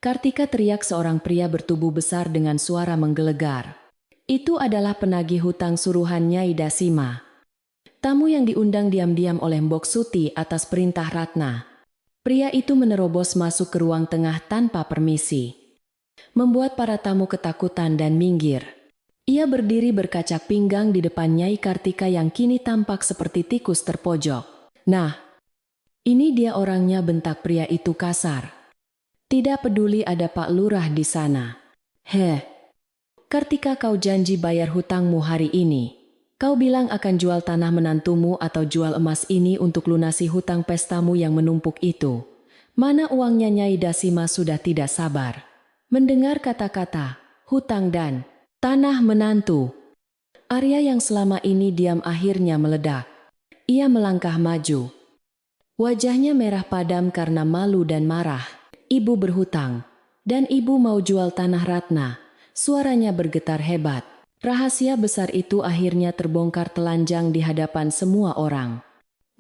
[SPEAKER 1] Kartika teriak seorang pria bertubuh besar dengan suara menggelegar. Itu adalah penagih hutang suruhan Nyai Dasima. Tamu yang diundang diam-diam oleh Mbok Suti atas perintah Ratna. Pria itu menerobos masuk ke ruang tengah tanpa permisi, membuat para tamu ketakutan dan minggir. Ia berdiri berkacak pinggang di depan Nyai Kartika yang kini tampak seperti tikus terpojok. Nah, ini dia orangnya, bentak pria itu kasar. Tidak peduli ada Pak Lurah di sana. Kartika, kau janji bayar hutangmu hari ini. Kau bilang akan jual tanah menantumu atau jual emas ini untuk lunasi hutang pestamu yang menumpuk itu. Mana uangnya? Nyai Dasima sudah tidak sabar mendengar kata-kata hutang dan tanah menantu. Arya yang selama ini diam akhirnya meledak. Ia melangkah maju. Wajahnya merah padam karena malu dan marah. Ibu berhutang, dan ibu mau jual tanah Ratna. Suaranya bergetar hebat. Rahasia besar itu akhirnya terbongkar telanjang di hadapan semua orang.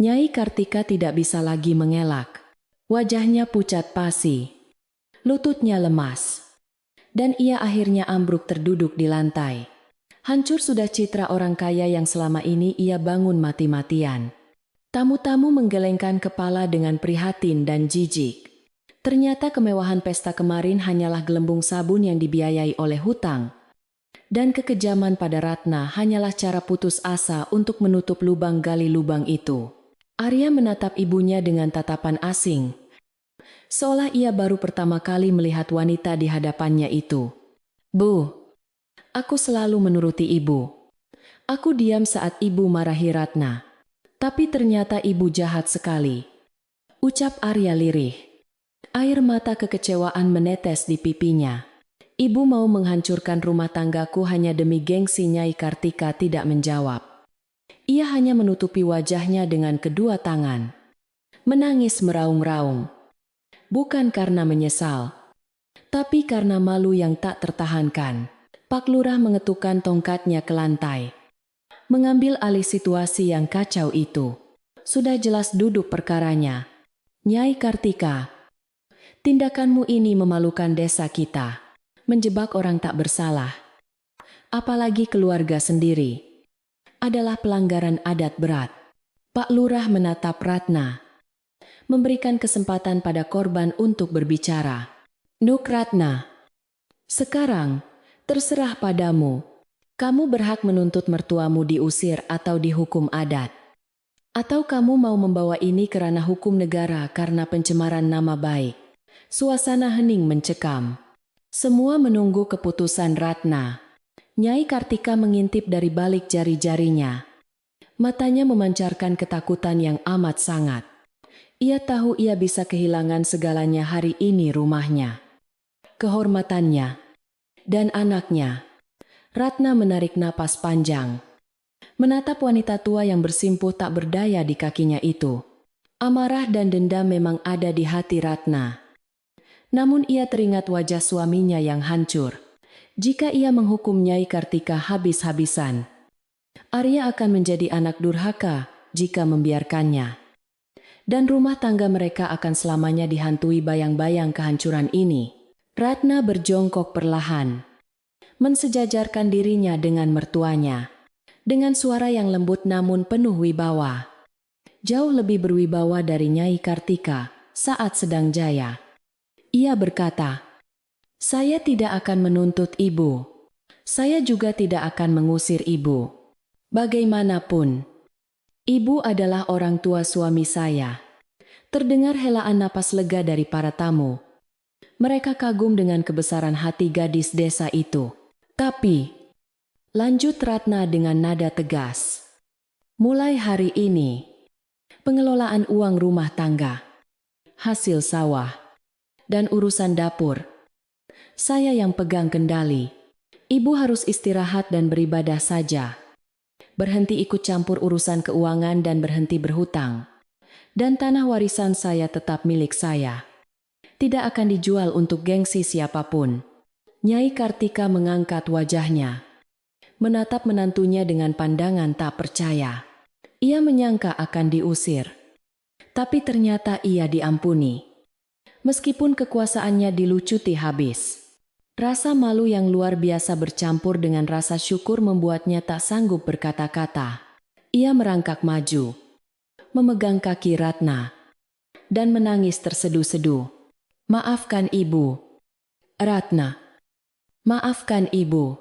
[SPEAKER 1] Nyai Kartika tidak bisa lagi mengelak. Wajahnya pucat pasi. Lututnya lemas. Dan ia akhirnya ambruk terduduk di lantai. Hancur sudah citra orang kaya yang selama ini ia bangun mati-matian. Tamu-tamu menggelengkan kepala dengan prihatin dan jijik. Ternyata kemewahan pesta kemarin hanyalah gelembung sabun yang dibiayai oleh hutang. Dan kekejaman pada Ratna hanyalah cara putus asa untuk menutup lubang gali lubang itu. Arya menatap ibunya dengan tatapan asing, seolah ia baru pertama kali melihat wanita di hadapannya itu. Bu, aku selalu menuruti ibu. Aku diam saat ibu marahi Ratna. Tapi ternyata ibu jahat sekali, ucap Arya lirih. Air mata kekecewaan menetes di pipinya. Ibu mau menghancurkan rumah tanggaku hanya demi gengsi? Nyai Kartika tidak menjawab. Ia hanya menutupi wajahnya dengan kedua tangan. Menangis meraung-raung. Bukan karena menyesal, tapi karena malu yang tak tertahankan. Pak Lurah mengetukkan tongkatnya ke lantai, mengambil alih situasi yang kacau itu. Sudah jelas duduk perkaranya. Nyai Kartika, tindakanmu ini memalukan desa kita. Menjebak orang tak bersalah, apalagi keluarga sendiri, adalah pelanggaran adat berat. Pak Lurah menatap Ratna, memberikan kesempatan pada korban untuk berbicara. Nuk Ratna, sekarang terserah padamu. Kamu berhak menuntut mertuamu diusir atau dihukum adat. Atau kamu mau membawa ini ke ranah hukum negara karena pencemaran nama baik. Suasana hening mencekam. Semua menunggu keputusan Ratna. Nyai Kartika mengintip dari balik jari-jarinya. Matanya memancarkan ketakutan yang amat sangat. Ia tahu ia bisa kehilangan segalanya hari ini, rumahnya, kehormatannya, dan anaknya. Ratna menarik napas panjang, menatap wanita tua yang bersimpuh tak berdaya di kakinya itu. Amarah dan dendam memang ada di hati Ratna. Namun ia teringat wajah suaminya yang hancur. Jika ia menghukum Nyai Kartika habis-habisan, Arya akan menjadi anak durhaka jika membiarkannya. Dan rumah tangga mereka akan selamanya dihantui bayang-bayang kehancuran ini. Ratna berjongkok perlahan, mensejajarkan dirinya dengan mertuanya. Dengan suara yang lembut namun penuh wibawa. Jauh lebih berwibawa dari Nyai Kartika saat sedang jaya. Ia berkata, "Saya tidak akan menuntut ibu. Saya juga tidak akan mengusir ibu. Bagaimanapun, ibu adalah orang tua suami saya." Terdengar helaan napas lega dari para tamu. Mereka kagum dengan kebesaran hati gadis desa itu. "Tapi," lanjut Ratna dengan nada tegas, "mulai hari ini, pengelolaan uang rumah tangga, hasil sawah, dan urusan dapur, saya yang pegang kendali. Ibu harus istirahat dan beribadah saja. Berhenti ikut campur urusan keuangan dan berhenti berhutang. Dan tanah warisan saya tetap milik saya. Tidak akan dijual untuk gengsi siapapun." Nyai Kartika mengangkat wajahnya, menatap menantunya dengan pandangan tak percaya. Ia menyangka akan diusir, tapi ternyata ia diampuni. Meskipun kekuasaannya dilucuti habis. Rasa malu yang luar biasa bercampur dengan rasa syukur membuatnya tak sanggup berkata-kata. Ia merangkak maju, memegang kaki Ratna, dan menangis terseduh-seduh. "Maafkan ibu, Ratna. Maafkan ibu."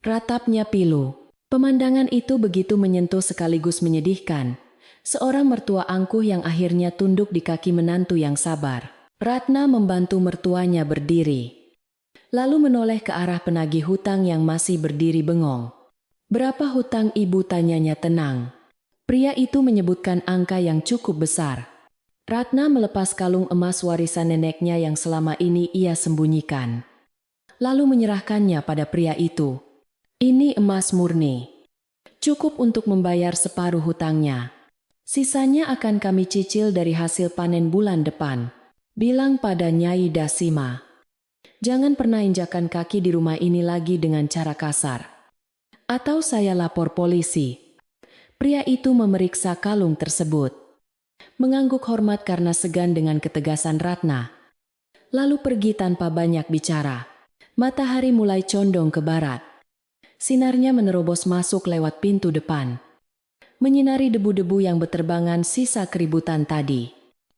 [SPEAKER 1] Ratapnya pilu. Pemandangan itu begitu menyentuh sekaligus menyedihkan. Seorang mertua angkuh yang akhirnya tunduk di kaki menantu yang sabar. Ratna membantu mertuanya berdiri, lalu menoleh ke arah penagih hutang yang masih berdiri bengong. "Berapa hutang ibu?" tanyanya tenang. Pria itu menyebutkan angka yang cukup besar. Ratna melepas kalung emas warisan neneknya yang selama ini ia sembunyikan, lalu menyerahkannya pada pria itu. "Ini emas murni. Cukup untuk membayar separuh hutangnya. Sisanya akan kami cicil dari hasil panen bulan depan." Bilang pada Nyai Dasima, "Jangan pernah injakan kaki di rumah ini lagi dengan cara kasar. Atau saya lapor polisi." Pria itu memeriksa kalung tersebut, mengangguk hormat karena segan dengan ketegasan Ratna. Lalu pergi tanpa banyak bicara. Matahari mulai condong ke barat. Sinarnya menerobos masuk lewat pintu depan, menyinari debu-debu yang beterbangan sisa keributan tadi.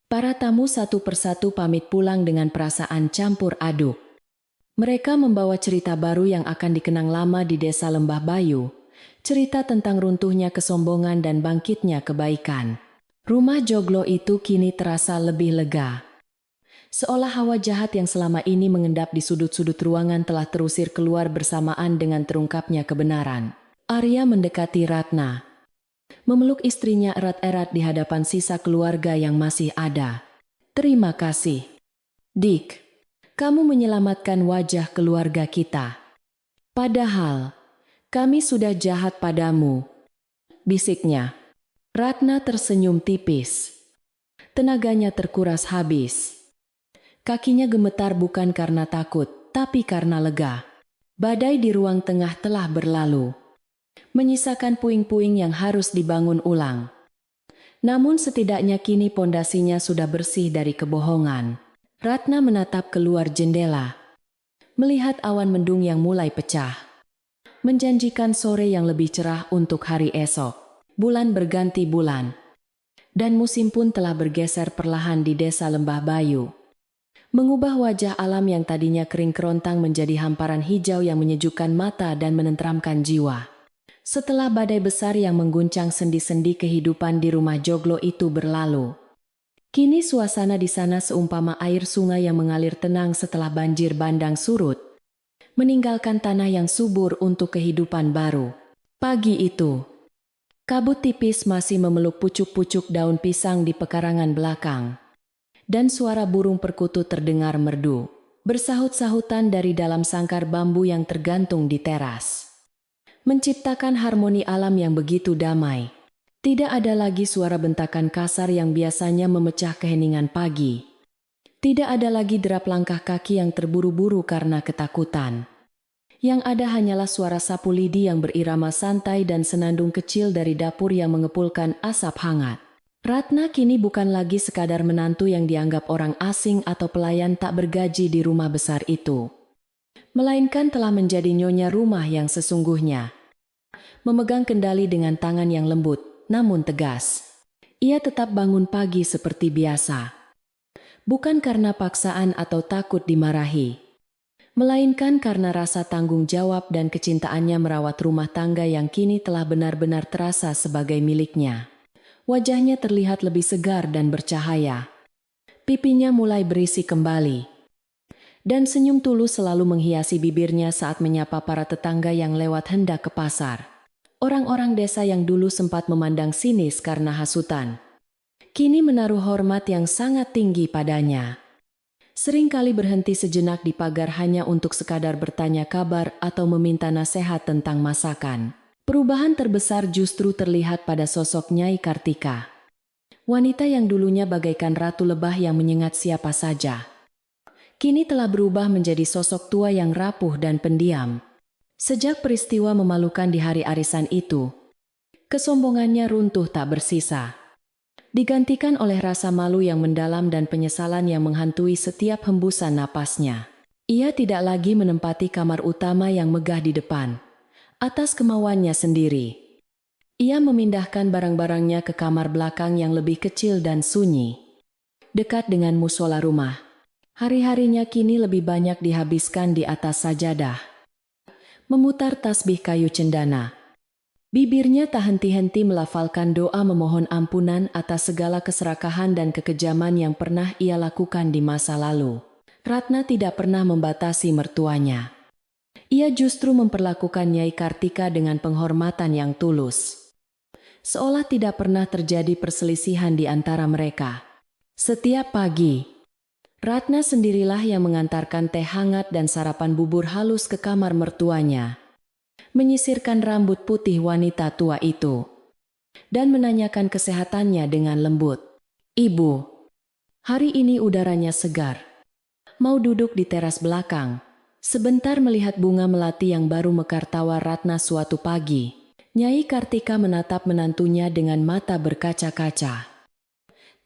[SPEAKER 1] Para tamu satu persatu pamit pulang dengan perasaan campur aduk. Mereka membawa cerita baru yang akan dikenang lama di desa Lembah Bayu. Cerita tentang runtuhnya kesombongan dan bangkitnya kebaikan. Rumah joglo itu kini terasa lebih lega. Seolah hawa jahat yang selama ini mengendap di sudut-sudut ruangan telah terusir keluar bersamaan dengan terungkapnya kebenaran. Arya mendekati Ratna, memeluk istrinya erat-erat di hadapan sisa keluarga yang masih ada. "Terima kasih, Dik. Kamu menyelamatkan wajah keluarga kita. Padahal, kami sudah jahat padamu," bisiknya. Ratna tersenyum tipis. Tenaganya terkuras habis. Kakinya gemetar bukan karena takut, tapi karena lega. Badai di ruang tengah telah berlalu, menyisakan puing-puing yang harus dibangun ulang. Namun setidaknya kini pondasinya sudah bersih dari kebohongan. Ratna menatap keluar jendela, melihat awan mendung yang mulai pecah, menjanjikan sore yang lebih cerah untuk hari esok. Bulan berganti bulan, dan musim pun telah bergeser perlahan di desa Lembah Bayu, mengubah wajah alam yang tadinya kering kerontang menjadi hamparan hijau yang menyejukkan mata dan menenteramkan jiwa. Setelah badai besar yang mengguncang sendi-sendi kehidupan di rumah joglo itu berlalu, kini suasana di sana seumpama air sungai yang mengalir tenang setelah banjir bandang surut, meninggalkan tanah yang subur untuk kehidupan baru. Pagi itu, kabut tipis masih memeluk pucuk-pucuk daun pisang di pekarangan belakang, dan suara burung perkutut terdengar merdu. bersahut-sahutan dari dalam sangkar bambu yang tergantung di teras, menciptakan harmoni alam yang begitu damai. Tidak ada lagi suara bentakan kasar yang biasanya memecah keheningan pagi. Tidak ada lagi derap langkah kaki yang terburu-buru karena ketakutan. Yang ada hanyalah suara sapu lidi yang berirama santai dan senandung kecil dari dapur yang mengepulkan asap hangat. Ratna kini bukan lagi sekadar menantu yang dianggap orang asing atau pelayan tak bergaji di rumah besar itu, melainkan telah menjadi nyonya rumah yang sesungguhnya. Memegang kendali dengan tangan yang lembut, namun tegas. Ia tetap bangun pagi seperti biasa. Bukan karena paksaan atau takut dimarahi, melainkan karena rasa tanggung jawab dan kecintaannya merawat rumah tangga yang kini telah benar-benar terasa sebagai miliknya. Wajahnya terlihat lebih segar dan bercahaya. Pipinya mulai berisi kembali. Dan senyum tulus selalu menghiasi bibirnya saat menyapa para tetangga yang lewat hendak ke pasar. Orang-orang desa yang dulu sempat memandang sinis karena hasutan, kini menaruh hormat yang sangat tinggi padanya. Seringkali berhenti sejenak di pagar hanya untuk sekadar bertanya kabar atau meminta nasihat tentang masakan. Perubahan terbesar justru terlihat pada sosok Nyai Kartika. Wanita yang dulunya bagaikan ratu lebah yang menyengat siapa saja, kini telah berubah menjadi sosok tua yang rapuh dan pendiam. Sejak peristiwa memalukan di hari arisan itu, kesombongannya runtuh tak bersisa, digantikan oleh rasa malu yang mendalam dan penyesalan yang menghantui setiap hembusan napasnya. Ia tidak lagi menempati kamar utama yang megah di depan, atas kemauannya sendiri. Ia memindahkan barang-barangnya ke kamar belakang yang lebih kecil dan sunyi, dekat dengan musola rumah. Hari-harinya kini lebih banyak dihabiskan di atas sajadah, memutar tasbih kayu cendana. Bibirnya tak henti-henti melafalkan doa memohon ampunan atas segala keserakahan dan kekejaman yang pernah ia lakukan di masa lalu. Ratna tidak pernah membatasi mertuanya. Ia justru memperlakukan Nyai Kartika dengan penghormatan yang tulus, seolah tidak pernah terjadi perselisihan di antara mereka. Setiap pagi, Ratna sendirilah yang mengantarkan teh hangat dan sarapan bubur halus ke kamar mertuanya, menyisirkan rambut putih wanita tua itu, dan menanyakan kesehatannya dengan lembut. "Ibu, hari ini udaranya segar. Mau duduk di teras belakang?" Sebentar melihat bunga melati yang baru mekar tawar Ratna suatu pagi, Nyai Kartika menatap menantunya dengan mata berkaca-kaca.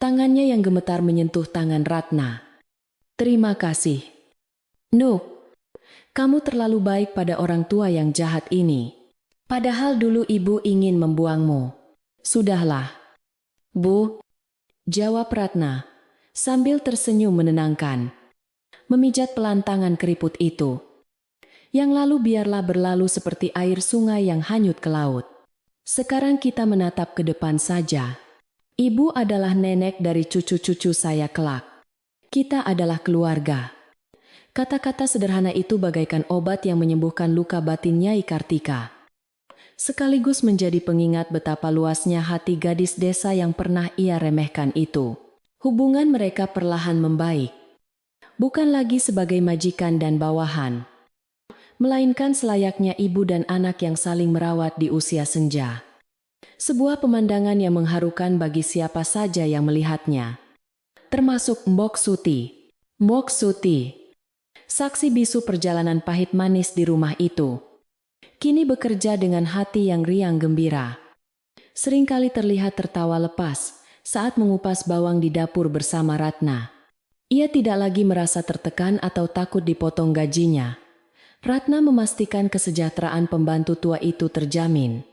[SPEAKER 1] Tangannya yang gemetar menyentuh tangan Ratna. "Terima kasih, Nuk. Kamu terlalu baik pada orang tua yang jahat ini. Padahal dulu ibu ingin membuangmu." "Sudahlah, Bu," jawab Ratna, sambil tersenyum menenangkan, memijat pelan tangan keriput itu. "Yang lalu biarlah berlalu seperti air sungai yang hanyut ke laut. Sekarang kita menatap ke depan saja. Ibu adalah nenek dari cucu-cucu saya kelak. Kita adalah keluarga." Kata-kata sederhana itu bagaikan obat yang menyembuhkan luka batin Nyai Kartika, sekaligus menjadi pengingat betapa luasnya hati gadis desa yang pernah ia remehkan itu. Hubungan mereka perlahan membaik, bukan lagi sebagai majikan dan bawahan, melainkan selayaknya ibu dan anak yang saling merawat di usia senja. Sebuah pemandangan yang mengharukan bagi siapa saja yang melihatnya, termasuk Mbok Suti. Mbok Suti, saksi bisu perjalanan pahit manis di rumah itu, kini bekerja dengan hati yang riang gembira. Seringkali terlihat tertawa lepas saat mengupas bawang di dapur bersama Ratna. Ia tidak lagi merasa tertekan atau takut dipotong gajinya. Ratna memastikan kesejahteraan pembantu tua itu terjamin,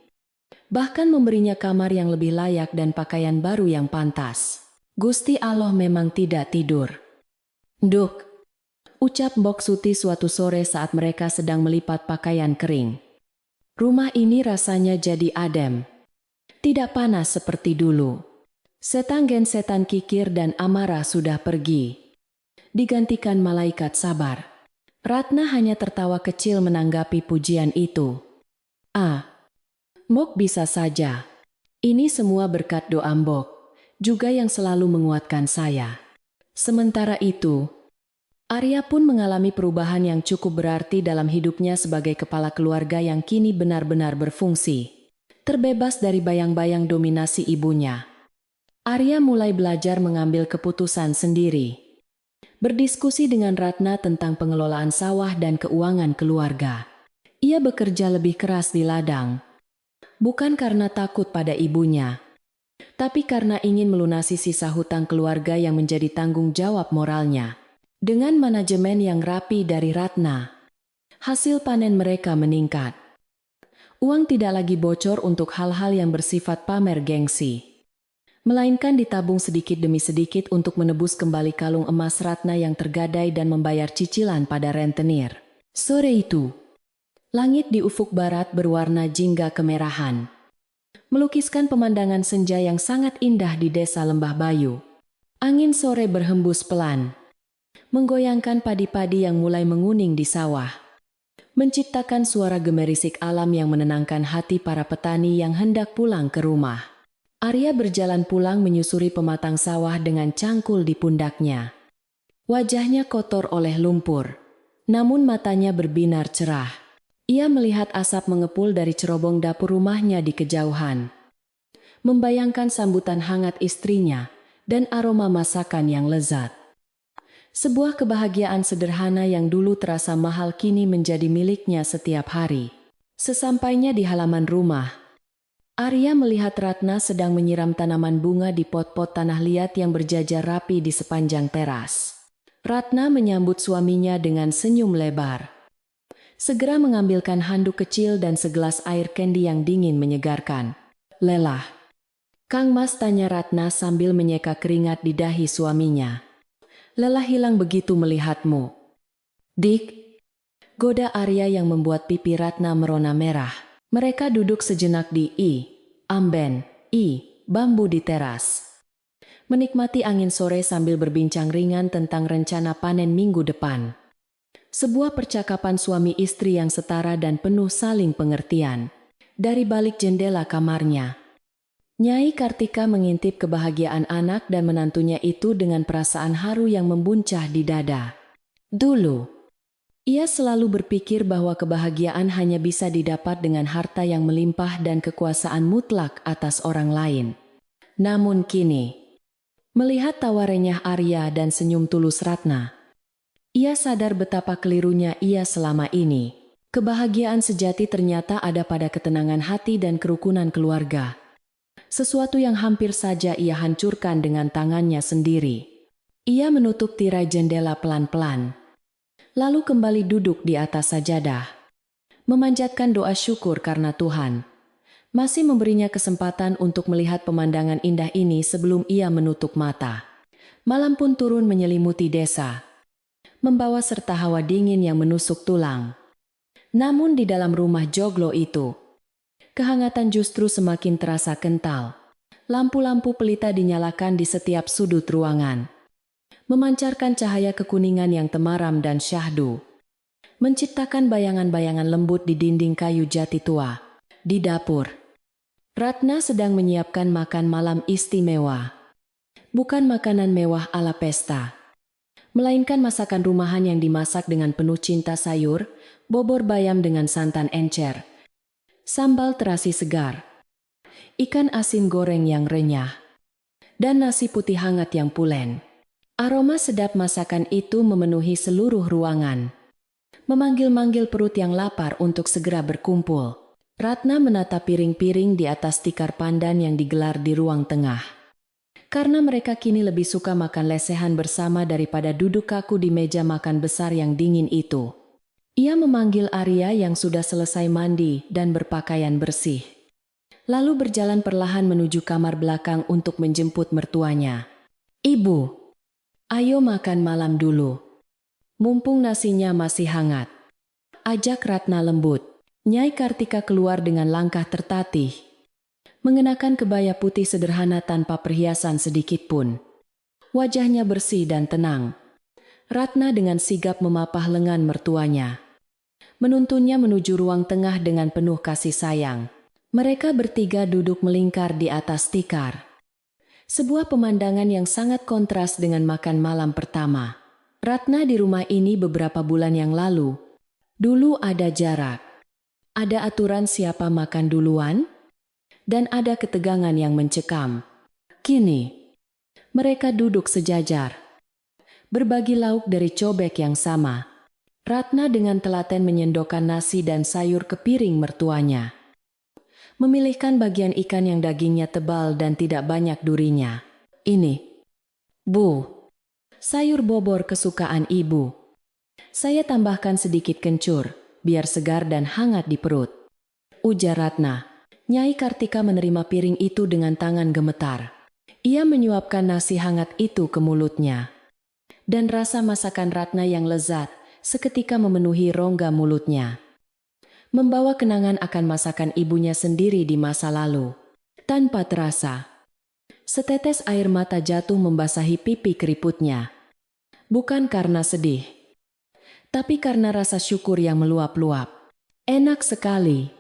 [SPEAKER 1] bahkan memberinya kamar yang lebih layak dan pakaian baru yang pantas. "Gusti Allah memang tidak tidur, Duk," ucap Mbok Suti suatu sore saat mereka sedang melipat pakaian kering. "Rumah ini rasanya jadi adem. Tidak panas seperti dulu. Setan kikir dan amarah sudah pergi, digantikan malaikat sabar." Ratna hanya tertawa kecil menanggapi pujian itu. "Ah, Mbok bisa saja. Ini semua berkat doa Mbok, juga yang selalu menguatkan saya." Sementara itu, Arya pun mengalami perubahan yang cukup berarti dalam hidupnya sebagai kepala keluarga yang kini benar-benar berfungsi. Terbebas dari bayang-bayang dominasi ibunya, Arya mulai belajar mengambil keputusan sendiri. Berdiskusi dengan Ratna tentang pengelolaan sawah dan keuangan keluarga. Ia bekerja lebih keras di ladang, bukan karena takut pada ibunya, tapi karena ingin melunasi sisa hutang keluarga yang menjadi tanggung jawab moralnya. Dengan manajemen yang rapi dari Ratna, hasil panen mereka meningkat. Uang tidak lagi bocor untuk hal-hal yang bersifat pamer gengsi, melainkan ditabung sedikit demi sedikit untuk menebus kembali kalung emas Ratna yang tergadai dan membayar cicilan pada rentenir. Sore itu, langit di ufuk barat berwarna jingga kemerahan, melukiskan pemandangan senja yang sangat indah di desa Lembah Bayu. Angin sore berhembus pelan, menggoyangkan padi-padi yang mulai menguning di sawah, menciptakan suara gemerisik alam yang menenangkan hati para petani yang hendak pulang ke rumah. Arya berjalan pulang menyusuri pematang sawah dengan cangkul di pundaknya. Wajahnya kotor oleh lumpur, namun matanya berbinar cerah. Ia melihat asap mengepul dari cerobong dapur rumahnya di kejauhan, membayangkan sambutan hangat istrinya dan aroma masakan yang lezat. Sebuah kebahagiaan sederhana yang dulu terasa mahal kini menjadi miliknya setiap hari. Sesampainya di halaman rumah, Arya melihat Ratna sedang menyiram tanaman bunga di pot-pot tanah liat yang berjajar rapi di sepanjang teras. Ratna menyambut suaminya dengan senyum lebar. Segera mengambilkan handuk kecil dan segelas air kendi yang dingin menyegarkan. "Lelah, Kang Mas?" tanya Ratna sambil menyeka keringat di dahi suaminya. "Lelah hilang begitu melihatmu, Dik," goda Arya yang membuat pipi Ratna merona merah. Mereka duduk sejenak di amben bambu di teras, menikmati angin sore sambil berbincang ringan tentang rencana panen minggu depan. Sebuah percakapan suami istri yang setara dan penuh saling pengertian. Dari balik jendela kamarnya, Nyai Kartika mengintip kebahagiaan anak dan menantunya itu dengan perasaan haru yang membuncah di dada. Dulu, ia selalu berpikir bahwa kebahagiaan hanya bisa didapat dengan harta yang melimpah dan kekuasaan mutlak atas orang lain. Namun kini, melihat tawa renyah Arya dan senyum tulus Ratna, ia sadar betapa kelirunya ia selama ini. Kebahagiaan sejati ternyata ada pada ketenangan hati dan kerukunan keluarga. Sesuatu yang hampir saja ia hancurkan dengan tangannya sendiri. Ia menutup tirai jendela pelan-pelan, lalu kembali duduk di atas sajadah, memanjatkan doa syukur karena Tuhan masih memberinya kesempatan untuk melihat pemandangan indah ini sebelum ia menutup mata. Malam pun turun menyelimuti desa, membawa serta hawa dingin yang menusuk tulang. Namun di dalam rumah joglo itu, kehangatan justru semakin terasa kental. Lampu-lampu pelita dinyalakan di setiap sudut ruangan, memancarkan cahaya kekuningan yang temaram dan syahdu, menciptakan bayangan-bayangan lembut di dinding kayu jati tua. Di dapur, Ratna sedang menyiapkan makan malam istimewa. Bukan makanan mewah ala pesta, melainkan masakan rumahan yang dimasak dengan penuh cinta: sayur, bobor bayam dengan santan encer, sambal terasi segar, ikan asin goreng yang renyah, dan nasi putih hangat yang pulen. Aroma sedap masakan itu memenuhi seluruh ruangan, memanggil-manggil perut yang lapar untuk segera berkumpul. Ratna menatap piring-piring di atas tikar pandan yang digelar di ruang tengah. Karena mereka kini lebih suka makan lesehan bersama daripada duduk kaku di meja makan besar yang dingin itu. Ia memanggil Arya yang sudah selesai mandi dan berpakaian bersih, lalu berjalan perlahan menuju kamar belakang untuk menjemput mertuanya. "Ibu, ayo makan malam dulu, mumpung nasinya masih hangat," ajak Ratna lembut. Nyai Kartika keluar dengan langkah tertatih, mengenakan kebaya putih sederhana tanpa perhiasan sedikit pun. Wajahnya bersih dan tenang. Ratna dengan sigap memapah lengan mertuanya, menuntunnya menuju ruang tengah dengan penuh kasih sayang. Mereka bertiga duduk melingkar di atas tikar. Sebuah pemandangan yang sangat kontras dengan makan malam pertama. Ratna di rumah ini beberapa bulan yang lalu. Dulu ada jarak. Ada aturan siapa makan duluan. Dan ada ketegangan yang mencekam. Kini, mereka duduk sejajar. Berbagi lauk dari cobek yang sama. Ratna dengan telaten menyendokkan nasi dan sayur ke piring mertuanya. Memilihkan bagian ikan yang dagingnya tebal dan tidak banyak durinya. Ini, Bu, sayur bobor kesukaan Ibu. Saya tambahkan sedikit kencur, biar segar dan hangat di perut. Ujar Ratna. Nyai Kartika menerima piring itu dengan tangan gemetar. Ia menyuapkan nasi hangat itu ke mulutnya. Dan rasa masakan Ratna yang lezat seketika memenuhi rongga mulutnya. Membawa kenangan akan masakan ibunya sendiri di masa lalu. Tanpa terasa, setetes air mata jatuh membasahi pipi keriputnya. Bukan karena sedih, tapi karena rasa syukur yang meluap-luap. Enak sekali.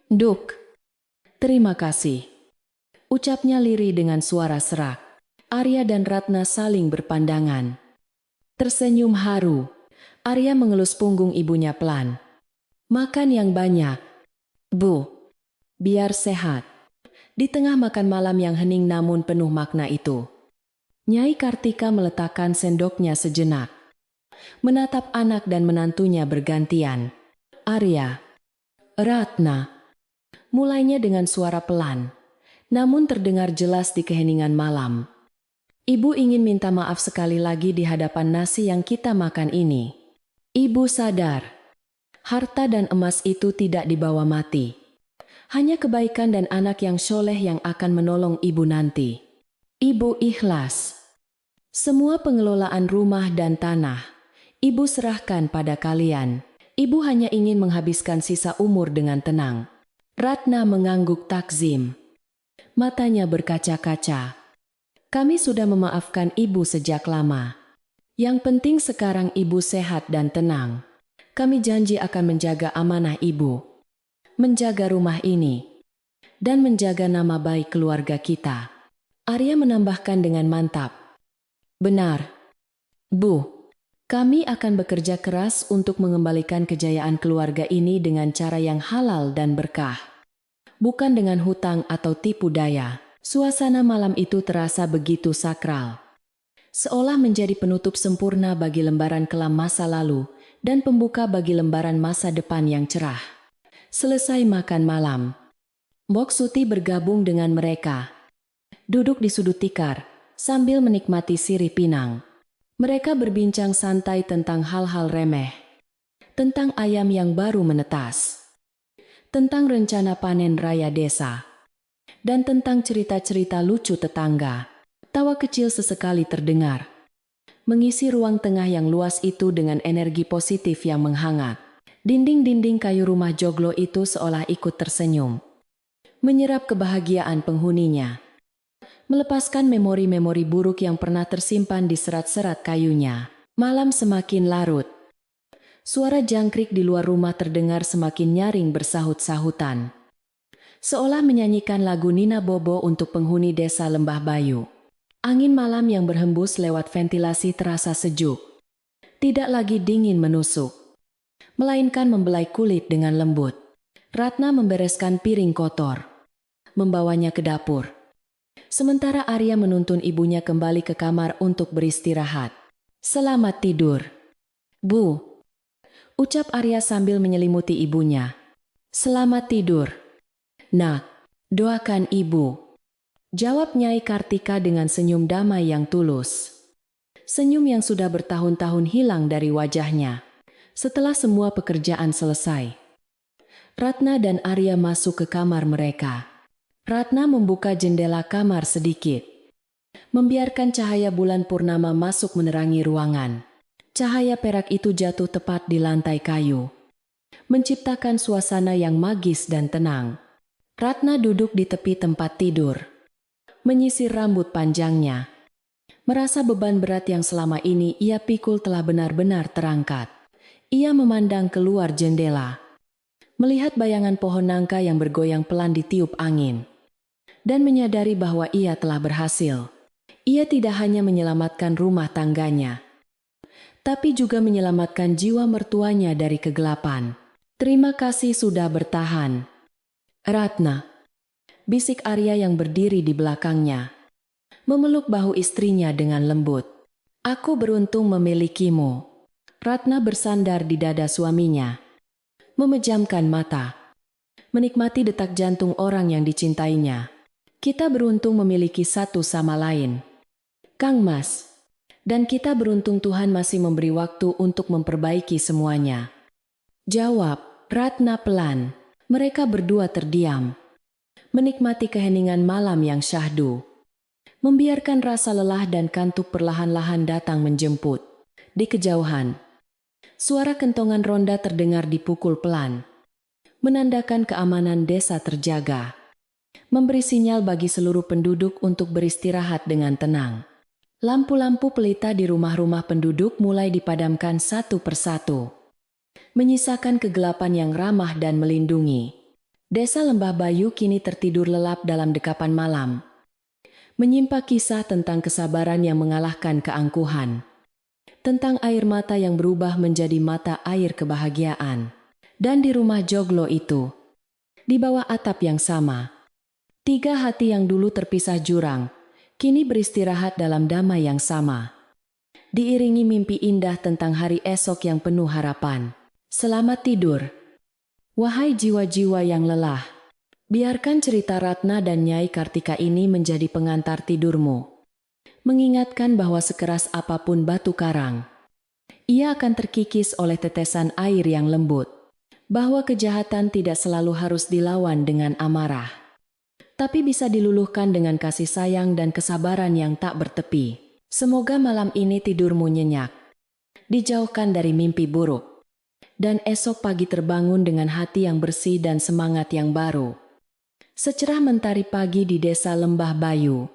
[SPEAKER 1] Duk, terima kasih. Ucapnya lirih dengan suara serak. Arya dan Ratna saling berpandangan. Tersenyum haru. Arya mengelus punggung ibunya pelan. Makan yang banyak, Bu. Biar sehat. Di tengah makan malam yang hening namun penuh makna itu, Nyai Kartika meletakkan sendoknya sejenak. Menatap anak dan menantunya bergantian. Arya, Ratna. Mulainya dengan suara pelan, namun terdengar jelas di keheningan malam. Ibu ingin minta maaf sekali lagi di hadapan nasi yang kita makan ini. Ibu sadar, harta dan emas itu tidak dibawa mati. Hanya kebaikan dan anak yang soleh yang akan menolong ibu nanti. Ibu ikhlas. Semua pengelolaan rumah dan tanah, ibu serahkan pada kalian. Ibu hanya ingin menghabiskan sisa umur dengan tenang. Ratna mengangguk takzim. Matanya berkaca-kaca. Kami sudah memaafkan ibu sejak lama. Yang penting sekarang ibu sehat dan tenang. Kami janji akan menjaga amanah ibu. Menjaga rumah ini. Dan menjaga nama baik keluarga kita. Arya menambahkan dengan mantap. Benar. Bu, kami akan bekerja keras untuk mengembalikan kejayaan keluarga ini dengan cara yang halal dan berkah. Bukan dengan hutang atau tipu daya. Suasana malam itu terasa begitu sakral. Seolah menjadi penutup sempurna bagi lembaran kelam masa lalu dan pembuka bagi lembaran masa depan yang cerah. Selesai makan malam, Mbok Suti bergabung dengan mereka. Duduk di sudut tikar sambil menikmati sirih pinang. Mereka berbincang santai tentang hal-hal remeh. Tentang ayam yang baru menetas. Tentang rencana panen raya desa. Dan tentang cerita-cerita lucu tetangga. Tawa kecil sesekali terdengar. Mengisi ruang tengah yang luas itu dengan energi positif yang menghangat. Dinding-dinding kayu rumah joglo itu seolah ikut tersenyum. Menyerap kebahagiaan penghuninya. Melepaskan memori-memori buruk yang pernah tersimpan di serat-serat kayunya. Malam semakin larut. Suara jangkrik di luar rumah terdengar semakin nyaring bersahut-sahutan. Seolah menyanyikan lagu Nina Bobo untuk penghuni desa Lembah Bayu. Angin malam yang berhembus lewat ventilasi terasa sejuk. Tidak lagi dingin menusuk, melainkan membelai kulit dengan lembut. Ratna membereskan piring kotor, membawanya ke dapur. Sementara Arya menuntun ibunya kembali ke kamar untuk beristirahat. Selamat tidur, Bu. Ucap Arya sambil menyelimuti ibunya. Selamat tidur. Nak, doakan ibu. Jawab Nyai Kartika dengan senyum damai yang tulus. Senyum yang sudah bertahun-tahun hilang dari wajahnya. Setelah semua pekerjaan selesai, Ratna dan Arya masuk ke kamar mereka. Ratna membuka jendela kamar sedikit, membiarkan cahaya bulan purnama masuk menerangi ruangan. Cahaya perak itu jatuh tepat di lantai kayu, menciptakan suasana yang magis dan tenang. Ratna duduk di tepi tempat tidur, menyisir rambut panjangnya. Merasa beban berat yang selama ini ia pikul telah benar-benar terangkat. Ia memandang keluar jendela, melihat bayangan pohon nangka yang bergoyang pelan ditiup angin, dan menyadari bahwa ia telah berhasil. Ia tidak hanya menyelamatkan rumah tangganya, tapi juga menyelamatkan jiwa mertuanya dari kegelapan. Terima kasih sudah bertahan, Ratna, bisik Arya yang berdiri di belakangnya, memeluk bahu istrinya dengan lembut. Aku beruntung memilikimu. Ratna bersandar di dada suaminya, memejamkan mata, menikmati detak jantung orang yang dicintainya. Kita beruntung memiliki satu sama lain, Kang Mas. Dan kita beruntung Tuhan masih memberi waktu untuk memperbaiki semuanya. Jawab Ratna pelan. Mereka berdua terdiam, menikmati keheningan malam yang syahdu, membiarkan rasa lelah dan kantuk perlahan-lahan datang menjemput. Di kejauhan, suara kentongan ronda terdengar dipukul pelan, menandakan keamanan desa terjaga, memberi sinyal bagi seluruh penduduk untuk beristirahat dengan tenang. Lampu-lampu pelita di rumah-rumah penduduk mulai dipadamkan satu persatu, menyisakan kegelapan yang ramah dan melindungi. Desa Lembah Bayu kini tertidur lelap dalam dekapan malam, menyimpan kisah tentang kesabaran yang mengalahkan keangkuhan, tentang air mata yang berubah menjadi mata air kebahagiaan. Dan di rumah joglo itu, di bawah atap yang sama, tiga hati yang dulu terpisah jurang, kini beristirahat dalam damai yang sama. Diiringi mimpi indah tentang hari esok yang penuh harapan. Selamat tidur, wahai jiwa-jiwa yang lelah. Biarkan cerita Ratna dan Nyai Kartika ini menjadi pengantar tidurmu, mengingatkan bahwa sekeras apapun batu karang, ia akan terkikis oleh tetesan air yang lembut. Bahwa kejahatan tidak selalu harus dilawan dengan amarah, tapi bisa diluluhkan dengan kasih sayang dan kesabaran yang tak bertepi. Semoga malam ini tidurmu nyenyak, dijauhkan dari mimpi buruk, dan esok pagi terbangun dengan hati yang bersih dan semangat yang baru. Secerah mentari pagi di desa Lembah Bayu,